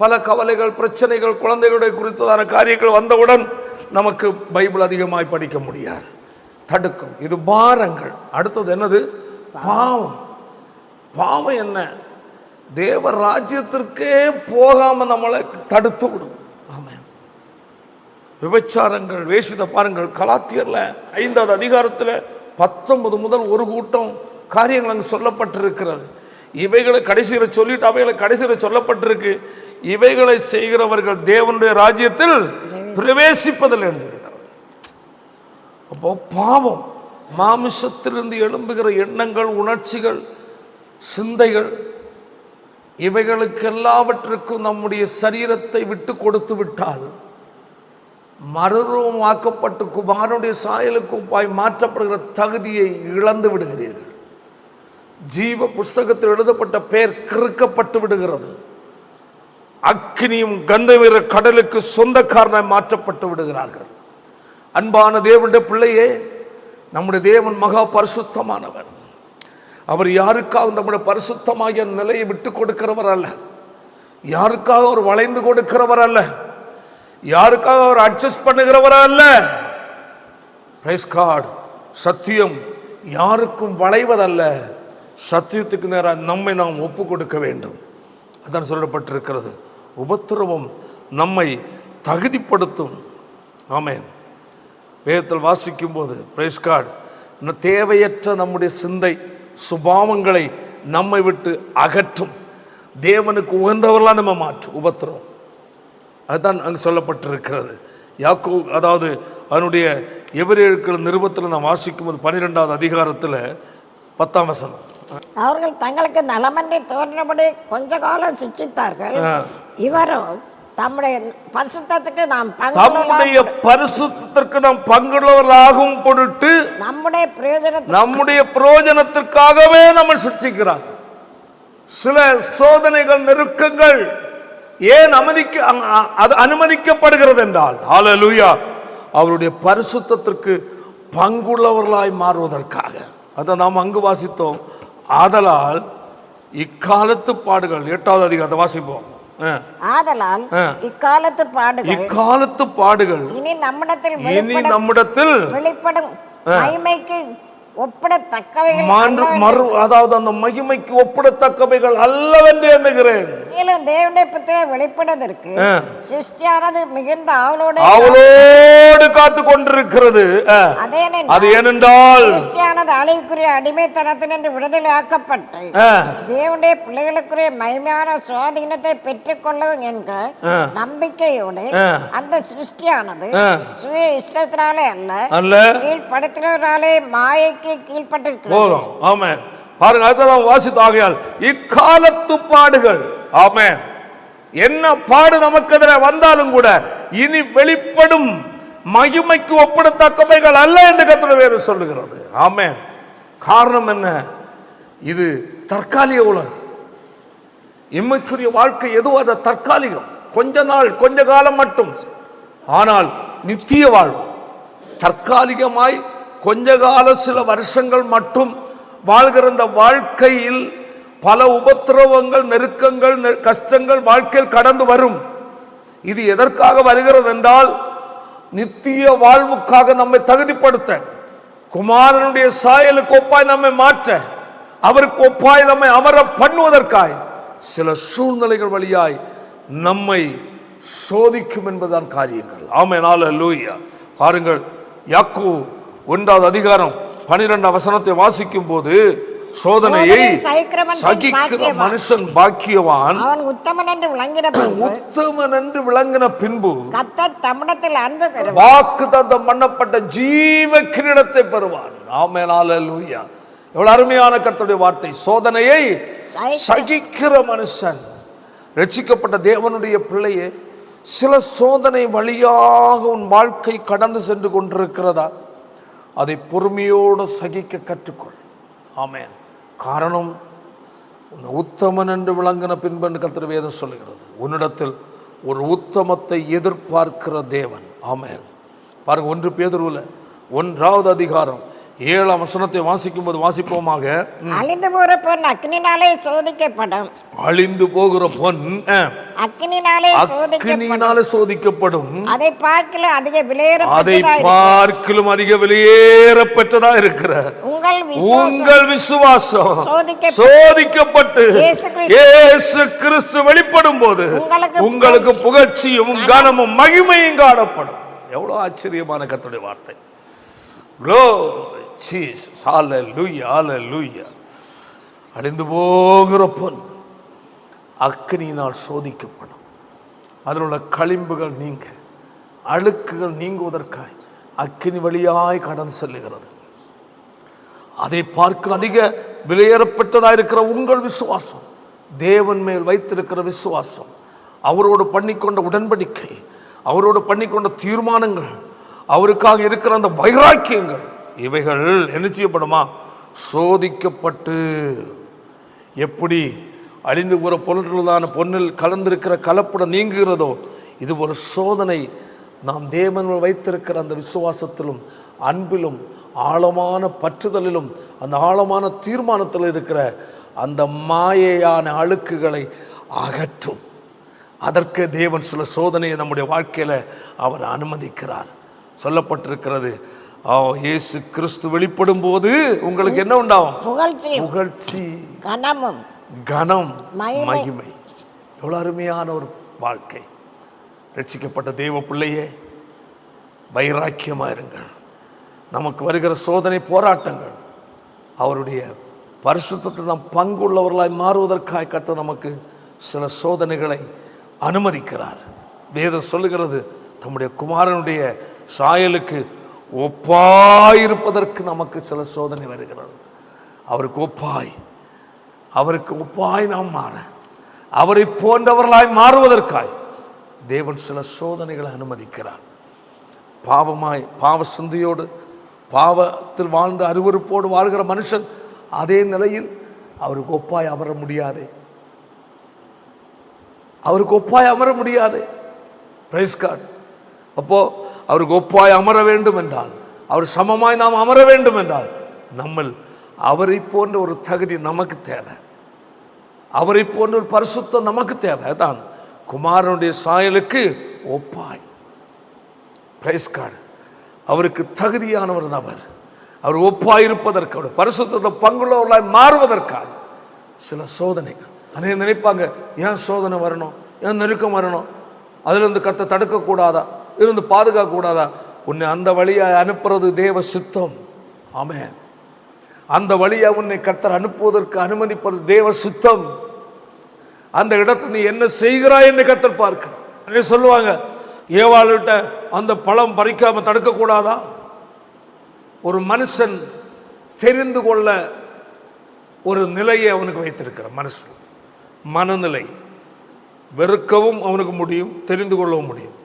Speaker 1: பல கவலைகள், பிரச்சனைகள், குழந்தைகளுடைய குறித்ததான காரியங்கள் வந்தவுடன் நமக்கு பைபிள் அதிகமாய் படிக்க முடியாது. தடுக்கும். இது பாரங்கள். அடுத்தது என்னது? பாவம். பாவம் என்ன? தேவ ராஜ்யத்திற்கே போகாம நம்மளை தடுத்து விடும். ஆமென். விபச்சாரங்கள், வேசித பாருங்கள். கலாத்தியர்ல 5வது அதிகாரத்தில் 19 முதல் ஒரு கூட்டம் காரியங்கள் அங்கு சொல்லப்பட்டிருக்கிறது. இவைகளை கடைசியில் சொல்லிட்டு அவைகளை கடைசியில் சொல்லப்பட்டிருக்கு. இவைகளை செய்கிறவர்கள் தேவனுடைய ராஜ்யத்தில் பிரவேசிப்பதில்லை என்று. அப்போ பாவம், மாமிசத்திலிருந்து எழும்புகிற எண்ணங்கள், உணர்ச்சிகள், சிந்தைகள், இவைகளுக்கு எல்லாவற்றுக்கும் நம்முடைய சரீரத்தை விட்டு கொடுத்து விட்டால் மறுரூபமாக்கப்பட்டு குமாரனுடைய சாயலுக்கு மாற்றப்படுகிற தகுதியை இழந்து விடுகிறீர்கள். ஜீவ புஸ்தகத்தில் எழுதப்பட்ட பெயர் கிறுக்கப்பட்டு விடுகிறது. அக்கினியும் கந்தவீர கடலுக்கு சொந்தக்காரனாய் மாற்றப்பட்டு விடுகிறார்கள். அன்பான தேவனுடைய பிள்ளையே, நம்முடைய தேவன் மகா பரிசுத்தமானவர். அவர் யாருக்காக நம்முடைய பரிசுத்தமாகிய நிலையை விட்டு கொடுக்கிறவர் அல்ல. யாருக்காக அவர் வளைந்து கொடுக்கிறவர் அல்ல. யாருக்காக அவர் அட்ஜஸ்ட் பண்ணுகிறவர் அல்ல. Praise God. சத்தியம் யாருக்கும் வளைவதல்ல. சத்தியத்துக்கு நேராக நம்மை நாம் ஒப்பு கொடுக்க வேண்டும். அதான் சொல்லப்பட்டிருக்கிறது. உபத்திரவம் நம்மை தகுதிப்படுத்தும். ஆமென். வேதத்தில் வாசிக்கும் போது பிரைஸ் காட், தேவையற்ற நம்முடைய சிந்தை சுபாவங்களை நம்மை விட்டு அகற்றும். தேவனுக்கு உகந்தவர்களாக நம்ம மாற்றும் உபத்திரம். அதுதான் அங்கு சொல்லப்பட்டிருக்கிறது. யாக்கோபு, அதாவது அதனுடைய எபிரேயர்கள் நிருபத்தில் நாம் வாசிக்கும் போது 12வது அதிகாரத்தில் 10ஆம் வசனம்.
Speaker 3: அவர்கள் தங்களுக்கு நலமன்றி தோன்றபடி கொஞ்ச காலம் சிச்சித்தார்கள். இவரும் தம்முடைய பரிசுத்தத்துக்கு நாம்
Speaker 1: பங்குள்ளவர்களாகும் பொருட்டு நம்முடைய பிரயோஜனத்திற்காகவே நம்ம சிக்கிறார். சில சோதனைகள், நெருக்கங்கள் ஏன் அனுமதிக்கப்படுகிறது என்றால், ஹல்லேலூயா, அவருடைய பரிசுத்தத்திற்கு பங்குள்ளவர்களாய் மாறுவதற்காக. அதை நாம் அங்கு வாசித்தோம். ஆதலால் இக்காலத்து பாடுகள், 8வது அதிகாரத்தை வாசிப்போம்.
Speaker 3: ஆதலால் இக்காலத்து பாடுகள்
Speaker 1: இனி நம்மிடத்தில்
Speaker 3: வெளிப்படும் மகிமைக்கு ஒப்பிடத்தக்கவைகள்,
Speaker 1: அதாவது அந்த மகிமைக்கு ஒப்பிடத்தக்கவைகள் அல்லவென்று எண்ணுகிறேன்.
Speaker 3: மேலும் தேவனுடைய புத்திரர் வெளிப்படுவதற்கு சிருஷ்டியானது மிகுந்த ஆவலோடு
Speaker 1: காத்து கொண்டிருக்கிறது. அது ஏனென்றால்
Speaker 3: சிருஷ்டியானது அழிவுக்குரிய அடிமைத்தனத்தினின்று விடுதலை ஆக்கப்பட்டு தேவனுடைய பிள்ளைகளுக்குரிய மகிமையான சுவாதீனத்தை பெற்றுக் கொள்ளும் என்ற நம்பிக்கையோடு அந்த சிருஷ்டியானது சுய இஷ்டத்தினாலே அல்ல கீழ்ப்படுத்தினாலே மாயைக்கு கீழ்பட்டிருக்கிறது.
Speaker 1: ஆமென். பாருங்க, அதான் வாசித்தாகையால் இக்காலத்து பாடுகள். ஆமென். என்ன பாடு நமக்கு எதிராக வந்தாலும் கூட இனி வெளிப்படும் மகிமைக்கு ஒப்பிடத்தக்கவைகள் அல்ல என்று கர்த்தர் வேறு சொல்லுகிறது. ஆமென். காரணம் என்ன? இது தற்காலிக உலகம். இம்மைக்குரிய வாழ்க்கை எதுவோ அது தற்காலிகம். கொஞ்ச நாள், கொஞ்ச காலம் மட்டும். ஆனால் நித்திய வாழ்வு தற்காலிகமாய் கொஞ்ச கால சில வருஷங்கள் மட்டும் வாழ்கிற இந்த வாழ்க்கையில் பல உபத்திரவங்கள், நெருக்கங்கள், கஷ்டங்கள் வாழ்க்கையில் கடந்து வரும். இது எதற்காக வருகிறது என்றால், நித்திய வாழ்வுக்காக நம்மை தகுதிப்படுத்த, குமாரனுடைய சாயலுக்கு ஒப்பாய் நம்மை மாற்ற, அவருக்கு ஒப்பாய் நம்மை அமர பண்ணுவதற்காய் சில சூழ்நிலைகள் வழியாய் நம்மை சோதிக்கும் என்பதுதான் காரியங்கள். ஆமென், அல்லேலூயா. பாருங்கள், யாக்கோபு 1வது அதிகாரம் 12ஆம் வசனத்தை வாசிக்கும் போது, சோதனையை சகிக்கிற மனுஷன் பாக்கியவான்,
Speaker 3: அவன் உத்தமன் என்று விளங்கின பின்பு,
Speaker 1: உத்தமன் என்று விளங்கின பின்பு
Speaker 3: கர்த்தர் தம்மிடத்தில் அன்பு பெறுவார்,
Speaker 1: வாக்குத்தத்தம் பண்ணப்பட்ட ஜீவ கிரீடத்தை பெறுவான். ஆமென், அல்லேலூயா. எவ்வளவு அருமையான கர்த்தருடைய வார்த்தை. சோதனையை சகிக்கிற மனுஷன். ரட்சிக்கப்பட்ட தேவனுடைய பிள்ளையே, சில சோதனை வழியாக உன் வாழ்க்கை கடந்து சென்று கொண்டிருக்கிறதா? அதை பொறுமையோடு சகிக்க கற்றுக்கொள். ஆமென். காரணம், உன்னை உத்தமன் என்று விளங்கின பின்பு கர்த்தர் வேதம் சொல்லுகிறது. உன்னிடத்தில் ஒரு உத்தமத்தை எதிர்பார்க்கிற தேவன். ஆமென். பாருங்க, 1 பேதுருவில் 1வது அதிகாரம் 7ஆம் வசனத்தை வாசிக்கும் போது வாசிப்போமாக.
Speaker 3: அழிந்து போகிற பொன் அக்கினினாலே சோதிக்கப்படும்.
Speaker 1: அழிந்து போகிற பொன்
Speaker 3: அக்கினினாலே
Speaker 1: சோதிக்கப்படும்.
Speaker 3: அதை பார்க்கிலும்
Speaker 1: அதிக விலையேறப்பட்டதா இருக்கிற உங்கள் விசுவாசம் சோதிக்கப்பட்டு இயேசு கிறிஸ்து வெளிப்படும் போது உங்களுக்கு புகழ்ச்சியும் கனமும் மகிமையும் காணப்படும். எவ்வளவு ஆச்சரியமான கர்த்தருடைய வார்த்தை. Glory Jesus, hallelujah, hallelujah. அழிந்து போகிற பொன் அக்கினியினால் சோதிக்கப்படும். அதில் உள்ள களிம்புகள் நீங்க, அழுக்குகள் நீங்குவதற்காய் அக்கினி வழியாய் கடந்து செல்லுகிறது. அதை பார்க்க அதிக விலையேறப்பட்டதாக இருக்கிற உங்கள் விசுவாசம், தேவன் மேல் வைத்திருக்கிற விசுவாசம், அவரோடு பண்ணிக்கொண்ட உடன்படிக்கை, அவரோடு பண்ணிக்கொண்ட தீர்மானங்கள், அவருக்காக இருக்கிற அந்த வைராக்கியங்கள், இவைகள் என்ன செய்யப்படுமா? சோதிக்கப்பட்டு. எப்படி அழிந்து போகிற பொருள்களான பொன்னில் கலந்திருக்கிற கலப்படம் நீங்குகிறதோ, இது ஒரு சோதனை நாம் தேவன் வைத்திருக்கிற அந்த விசுவாசத்திலும் அன்பிலும் ஆழமான பற்றுதலிலும் அந்த ஆழமான தீர்மானத்தில் இருக்கிற அந்த மாயையான அழுக்குகளை அகற்றும். அதற்கு தேவன் சில சோதனையை நம்முடைய வாழ்க்கையில் அவர் அனுமதிக்கிறார். சொல்லப்பட்டிருக்கிறது, இயேசு கிறிஸ்து வெளிப்படும் போது உங்களுக்கு என்ன உண்டாகும்? புகழ்ச்சி, கனம், மகிமை. எவ்வளவு அருமையான ஒரு வாழ்க்கை. ரட்சிக்கப்பட்ட தேவ பிள்ளையே, வைராக்கியமாக இருங்கள். நமக்கு வருகிற சோதனை போராட்டங்கள் அவருடைய பரிசுத்தத்தில் நாம் பங்குள்ளவர்களாய் மாறுவதற்காக கர்த்தர் நமக்கு சில சோதனைகளை அனுமதிக்கிறார். வேதம் சொல்லுகிறது, தம்முடைய குமாரனுடைய சாயலுக்கு ஒப்பாயிருப்பதற்கு நமக்கு சில சோதனை வருகிறது. அவருக்கு ஒப்பாய் நாம் மாற, அவரை போன்றவர்களாய் மாறுவதற்காய் தேவன் சில சோதனைகளை அனுமதிக்கிறார். பாவ சிந்தையோடு பாவத்தில் வாழ்ந்து அருவருப்போடு வாழ்கிற மனுஷன் அதே நிலையில் அவருக்கு ஒப்பாய் அமர முடியாது. Praise God. அப்போ அவருக்கு ஒப்பாய் அமர வேண்டும் என்றால், அவர் சமமாய் நாம் அமர வேண்டும் என்றால், நம்மள் அவரை போன்ற ஒரு தகுதி நமக்கு தேவை, அவரை போன்ற ஒரு பரிசுத்தம் நமக்கு தேவை. தான் குமாரனுடைய சாயலுக்கு ஒப்பாய். Praise God. அவருக்கு தகுதியானவர் அவர் ஒப்பாயிருப்பதற்கு, அவர் பரிசுத்தத்தை பங்குள்ளவர்களாய் மாறுவதற்காக சில சோதனைகள். அநேக நினைப்பாங்க, ஏன் சோதனை வரணும், ஏன் நெருக்கம் வரணும், அதிலிருந்து கர்த்தர் தடுக்கக்கூடாதா, இருந்து பாதுகாக்க கூடாதா? உன்னை அந்த வழியாக அனுப்புறது தேவ சித்தம். ஆமென். அந்த வழியாக உன்னை கர்த்தர் அனுப்புவதற்கு அனுமதிப்பது தேவ சித்தம். அந்த இடத்துல நீ என்ன செய்கிறாய் என்று கர்த்தர் பார்க்கிறார். சொல்லுவாங்க, ஏவாள்கிட்ட அந்த பழம் பறிக்காம தடுக்கக்கூடாதா? ஒரு மனுஷன் தெரிந்து கொள்ள ஒரு நிலையை அவனுக்கு வைத்திருக்கிற மனுஷன் மனநிலை, வெறுக்கவும் அவனுக்கு முடியும், தெரிந்து கொள்ளவும் முடியும்.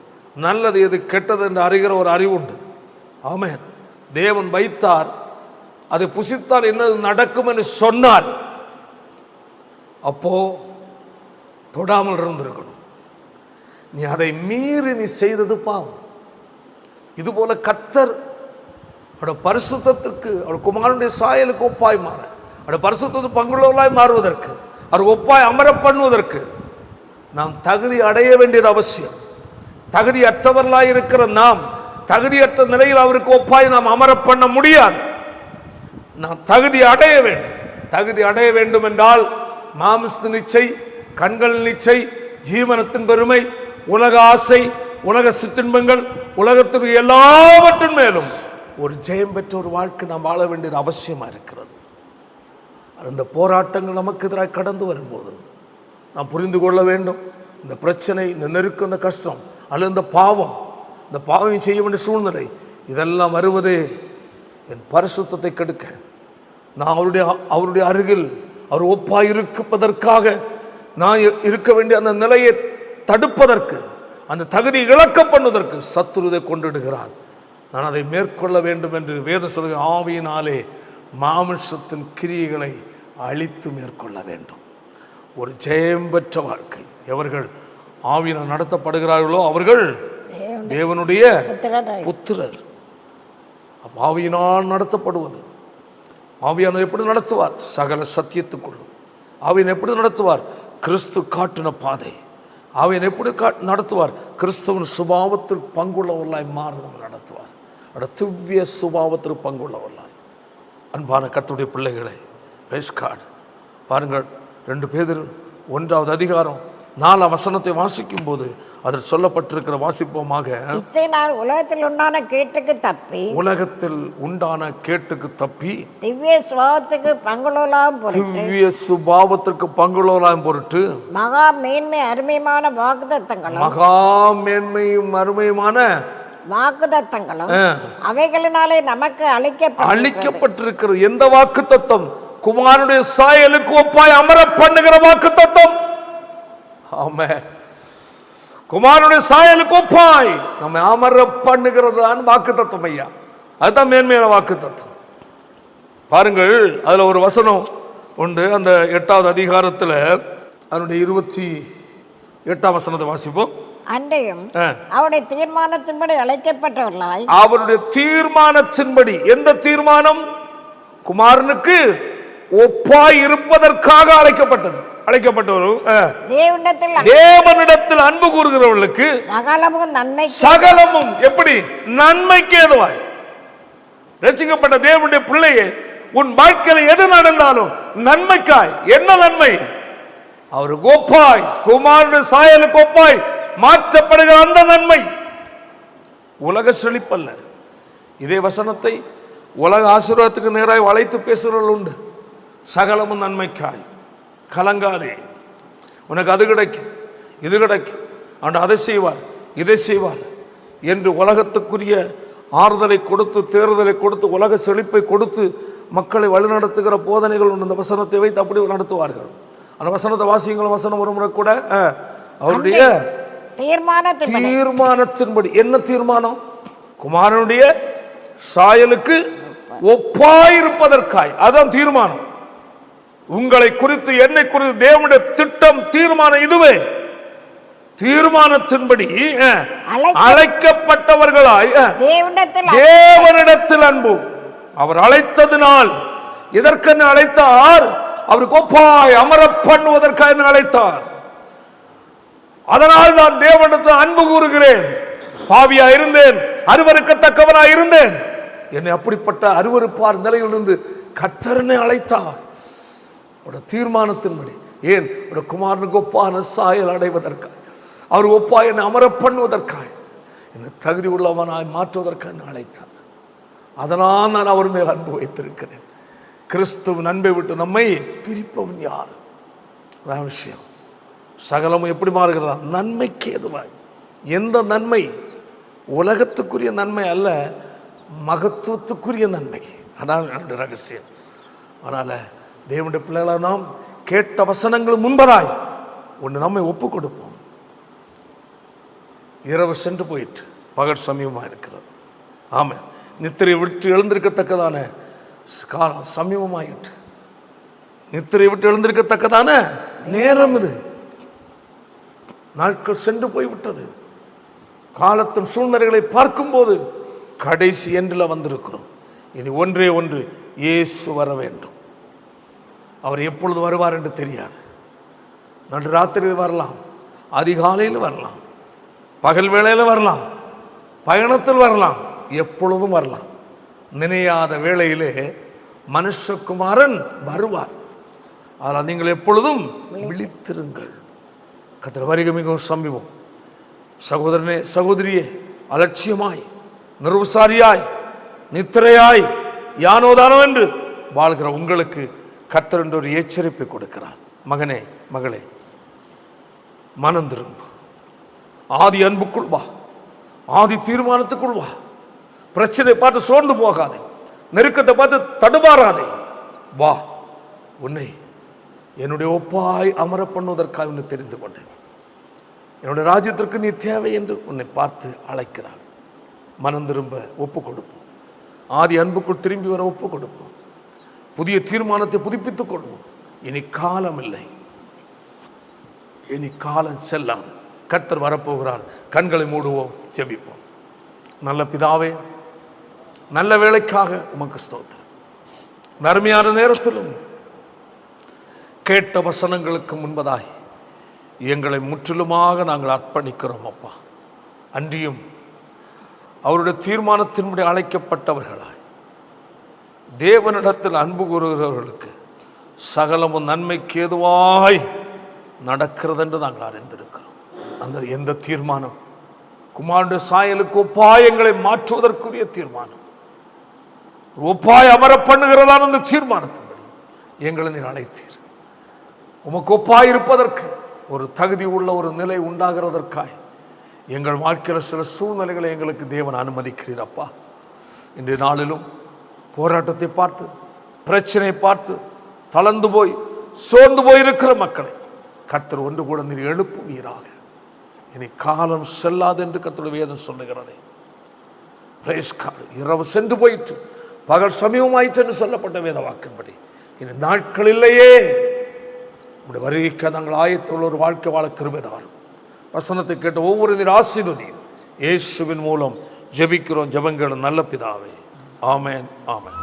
Speaker 1: நல்லது எது கெட்டது என்று அறிகிற ஒரு அறிவு உண்டு. ஆமென். தேவன் வைத்தார், அதை புசித்தால் என்ன நடக்கும் என்று சொன்னார். அப்போ தொடாமல் இருந்திருக்கணும்.
Speaker 2: நீ அதை மீறி நீ செய்தது பாவம். இதுபோல கர்த்தர் அவருடைய பரிசுத்தத்திற்கு, அவருடைய குமாரனுடைய சாயலுக்கு ஒப்பாய் மாற, அவருடைய பரிசுத்தத்துக்கு பங்குள்ளவர்களாய் மாறுவதற்கு, அவர் ஒப்பாய் அமர பண்ணுவதற்கு நாம் தகுதி அடைய வேண்டியது அவசியம். தகுதியற்றவர்களாய் இருக்கிற நாம் தகுதியற்ற நிலையில் அவருக்கு ஒப்பாய் நாம் அமர பண்ண முடியாது. நாம் தகுதி அடைய வேண்டும். தகுதி அடைய வேண்டும் என்றால் மாம்சத்தின் இச்சை, கண்கள் இச்சை, ஜீவனத்தின் பெருமை, உலக ஆசை, உலக சிற்றின்பங்கள், உலகத்திற்கு எல்லாவற்றின் மேலும் ஒரு ஜெயம் பெற்ற ஒரு வாழ்க்கை நாம் வாழ வேண்டியது அவசியமாக இருக்கிறது. அந்த போராட்டங்கள் நமக்கு எதிராக கடந்து வரும்போது நாம் புரிந்து கொள்ள வேண்டும். இந்த பிரச்சனை, இந்த நெருக்கம், இந்த கஷ்டம் அல்லது இந்த பாவம் செய்ய வேண்டிய சூழ்நிலை, இதெல்லாம் வருவதே என் பரிசுத்தத்தை கெடுக்க, நான் அவருடைய அருகில் அவர் ஒப்பாய் இருப்பதற்காக, நான் இருக்க வேண்டிய அந்த நிலையை தடுப்பதற்கு, அந்த தகுதி இழக்க பண்ணுவதற்கு சத்துருதை கொண்டிடுகிறான். நான் அதை மேற்கொள்ள வேண்டும் என்று வேதம் சொல்கிற ஆவியினாலே மாமிசத்தின் கிரியைகளை அழித்து மேற்கொள்ள வேண்டும். ஒரு ஜெயம் பெற்ற வாழ்க்கை எவர்கள் ஆவியினால் நடத்தப்படுகிறார்களோ அவர்கள் தேவனுடைய புத்திரர். ஆவியினால் நடத்தப்படுவது, ஆவியானவர் எப்படி நடத்துவார்? சகல சத்தியத்துக்குள்ளும். ஆவியன் எப்படி நடத்துவார்? கிறிஸ்து காட்டின பாதை. ஆவியன் எப்படி நடத்துவார்? கிறிஸ்துவின் சுபாவத்தில் பங்குள்ளவர்களாய் மாறுதல் நடத்துவார். திவ்ய சுபாவத்தில் பங்குள்ளவர்களாய். அன்பான கர்த்தருடைய பிள்ளைகளை, பேஸ்கார்டு பாருங்கள், 2 பேதுரு 1வது அதிகாரம் 4ஆம் வசனத்தை வாசிக்கும் போது அதில் சொல்லப்பட்டிருக்கிற வாசிப்போமாக,
Speaker 3: உலகத்தில் உண்டான கேட்டுக்கு தப்பி திவ்ய சுபாவத்துக்கு பங்குள்ளவர்களாம் பொருட்டு மகா மேன்மையும் அருமையுமான வாக்குத்தத்தங்களும் அவைகளினாலே நமக்கு
Speaker 2: அளிக்கப்பட்டிருக்கிறது. எந்த வாக்குத்தத்தம்? குமாரனுடைய சாயலுக்கு ஒப்பாய் அமர பண்ணுகிற வாக்குத்தத்தம். ஆமென். குமாரனுடைய சாயலுக்கு ஒப்பாய் நம்மை அமர பண்ணுகிறது வாக்குத்தத்தம். ஐயா, அதுதான் மேன்மையான வாக்குத்தத்தம். பாருங்கள், அதுல ஒரு வசனம் உண்டு. அந்த 8வது அதிகாரத்தில் அதனுடைய 28ஆம் வசனத்தை வாசிப்போம்.
Speaker 3: அன்றையும் அவருடைய தீர்மானத்தின்படி அழைக்கப்பட்டவர்களாய்,
Speaker 2: அவருடைய தீர்மானத்தின்படி. எந்த தீர்மானம்? குமாரனுக்கு ஒப்பாய் இருப்பதற்காக அழைக்கப்பட்டவர்கள், தேவனிடத்தில் அன்பு கூறுகிறவர்களுக்கு சகலமும் எப்படி நன்மைக்கு ஏதுவாய். ரட்சிக்கப்பட்ட தேவனுடைய பிள்ளையே, உன் வாழ்க்கையில் எது நடந்தாலும் நன்மைக்காய். என்ன நன்மை? அவருக்கு ஒப்பாய், குமாரனுடைய சாயலுக்கு ஒப்பாய் மாற்றப்படுகிற அந்த நன்மை. உலக செழிப்பல்ல. இதே வசனத்தை உலக ஆசீர்வாதத்துக்கு நேராக வளைத்து பேசுகிறவர்கள் உண்டு. சகலமும் நன்மைக்காய், கலங்காதே, உனக்கு அது கிடைக்கும், இது கிடைக்கும், அவன் அதை செய்வார், இதை செய்வார் என்று உலகத்துக்குரிய ஆறுதலை கொடுத்து, தேர்தலை கொடுத்து, உலக செழிப்பை கொடுத்து மக்களை வழிநடத்துகிற போதனைகள் உண்டு. இந்த வசனத்தை வைத்து அப்படி நடத்துவார்கள். அந்த வசனத்தை வாசியங்களும் வசனம் ஒரு முறை கூட அவருடைய தீர்மானத்தின்படி. என்ன தீர்மானம்? குமாரனுடைய சாயலுக்கு ஒப்பாயிருப்பதற்காய். அதான் தீர்மானம். உங்களை குறித்து, என்னை குறித்து தேவனுடைய திட்டம், தீர்மானம் இதுவே. தீர்மானத்தின்படி அழைக்கப்பட்டவர்களாய் தேவனிடத்தில் அன்பு. அவர் அழைத்ததினால், இதற்கென அழைத்தார், அவருக்கு ஒப்பாய் அமர பண்ணுவதற்காக அழைத்தார். அதனால் நான் தேவனிடத்தில் அன்பு கூறுகிறேன். பாவியா இருந்தேன், அருவருக்கத்தக்கவனாய் இருந்தேன். என்னை அப்படிப்பட்ட அருவருப்பார் நிலையிலிருந்து கர்த்தரனை அழைத்தார். தீர்மானத்தின்படி. ஏன்? குமாரனுக்கு ஒப்பான சாயல் அடைவதற்காக, அவர் ஒப்பாய் என்னை அமர பண்ணுவதற்காக, என்னை தகுதி உள்ளவனாய் மாற்றுவதற்காக அழைத்தார். அதனால் நான் அவர் மேல் அன்பு வைத்திருக்கிறேன். கிறிஸ்துவின் அன்பை விட்டு நம்மை பிரிப்பவன் யார்? அதான் விஷயம். சகலமும் எப்படி மாறுகிறதா? நன்மைக்கு எதுவாய். எந்த நன்மை? உலகத்துக்குரிய நன்மை அல்ல, மகத்துவத்துக்குரிய நன்மை. அதான் என்னுடைய ரகசியம். அதனால் தேவனுடைய பிள்ளைகளாக நாம் கேட்ட வசனங்கள் முன்பதாய் ஒன்று நம்மை ஒப்பு கொடுப்போம். இரவு சென்று போயிட்டு பகல் சமீபமாக இருக்கிறது. ஆமாம், நித்திரை விட்டு எழுந்திருக்கத்தக்கதான காலம் சமீபமாயிட்டு, நித்திரை விட்டு எழுந்திருக்கத்தக்கதான நேரம் இது.
Speaker 1: நாட்கள் சென்று போய்விட்டது. காலத்தின் சூழ்நிலைகளை பார்க்கும்போது கடைசி எண்டில் வந்திருக்கிறோம். இனி ஒன்றே ஒன்று, இயேசு வர வேண்டும். அவர் எப்பொழுது வருவார் என்று தெரியாது. நடு ராத்திரியில் வரலாம், அதிகாலையில் வரலாம், பகல் வேளையில் வரலாம், பயணத்தில் வரலாம், எப்பொழுதும் வரலாம். நினையாத வேளையிலே மனுஷகுமாரன் வருவார். ஆனால் நீங்கள் எப்பொழுதும் விழித்திருங்கள். கர்த்தர் வருகை மிகவும் சமீபம். சகோதரனே, சகோதரியே, அலட்சியமாய், நிர்விசாரியாய், நித்திரையாய், யானோதானோ என்று வாழ்கிற உங்களுக்கு கர்த்தர் என்ற ஒரு எச்சரிப்பை கொடுக்கிறார். மகனே, மகளே, மனம் திரும்பு. ஆதி அன்புக்குள் வா, ஆதி தீர்மானத்துக்குள் வா. பிரச்சனை பார்த்து சோர்ந்து போகாதே, நெருக்கத்தை பார்த்து தடுமாறாதே. வா, உன்னை என்னுடைய ஒப்பாய் அமர பண்ணுவதற்காக உன்னை தெரிந்து கொண்டேன். என்னுடைய ராஜ்யத்திற்கு நீ தேவை என்று உன்னை பார்த்து அழைக்கிறார். மனம் திரும்ப ஒப்பு கொடுப்போம். ஆதி அன்புக்குள் திரும்பி வர ஒப்பு கொடுப்போம். புதிய தீர்மானத்தை புதுப்பித்துக் கொள்வோம். இனி காலம் இல்லை, இனி காலம் செல்லாது. கர்த்தர் வரப்போகிறார். கண்களை மூடுவோம், ஜெபிப்போம். நல்ல பிதாவே, நல்ல வேளைக்காக உமக்கு ஸ்தோத்திரம். நர்மையான நேரத்திலும் கேட்ட வசனங்களுக்கு முன்பதாய் எங்களை முற்றிலுமாக நாங்கள் அர்ப்பணிக்கிறோம் அப்பா. அன்றியும் அவருடைய தீர்மானத்தின்படி அழைக்கப்பட்டவர்களாய் தேவனிடத்தில் அன்பு கூறுகிறவர்களுக்கு சகலமும் நன்மைக்கு ஏதுவாய் நடக்கிறது என்று நாங்கள் அறிந்திருக்கிறோம். அந்த எந்த தீர்மானம் குமாரனுடைய சாயலுக்கு ஒப்பாய் எங்களை மாற்றுவதற்குரிய தீர்மானம், ஒப்பாய் அமர பண்ணுகிறதான அந்த தீர்மானத்தின்படி எங்களை நீர் அழைத்தீர். உமக்கு ஒப்பாய் இருப்பதற்கு ஒரு தகுதி உள்ள ஒரு நிலை உண்டாகிறதற்காய் எங்கள் வாழ்க்கையில் சில சூழ்நிலைகளை எங்களுக்கு தேவன் அனுமதிக்கிறீர் அப்பா. இன்றைய நாளிலும் போராட்டத்தை பார்த்து, பிரச்சனையை பார்த்து தளர்ந்து போய் சோர்ந்து போயிருக்கிற மக்களை கர்த்தர் ஒன்று கூட நீர் எழுப்புவீராக. இனி காலம் செல்லாது என்று கர்த்தருடைய வேதம் சொல்லுகிறதே. இரவு சென்று போயிற்று, பகல் சமீபமாயிற்று என்று சொல்லப்பட்ட வேத வாக்கின்படி இனி நாட்கள் இல்லையே. உடைய வருகைக்கு நாங்கள் ஆயத்தில் ஒரு வாழ்க்கை வாழ கிருபை தாரும். வசனத்தை கேட்ட ஒவ்வொரு நீர் ஆசீர்வதியும். இயேசுவின் மூலம் ஜெபிக்கிறோம் ஜெபங்கள் நல்ல பிதாவே. ஆமென், ஆமென்.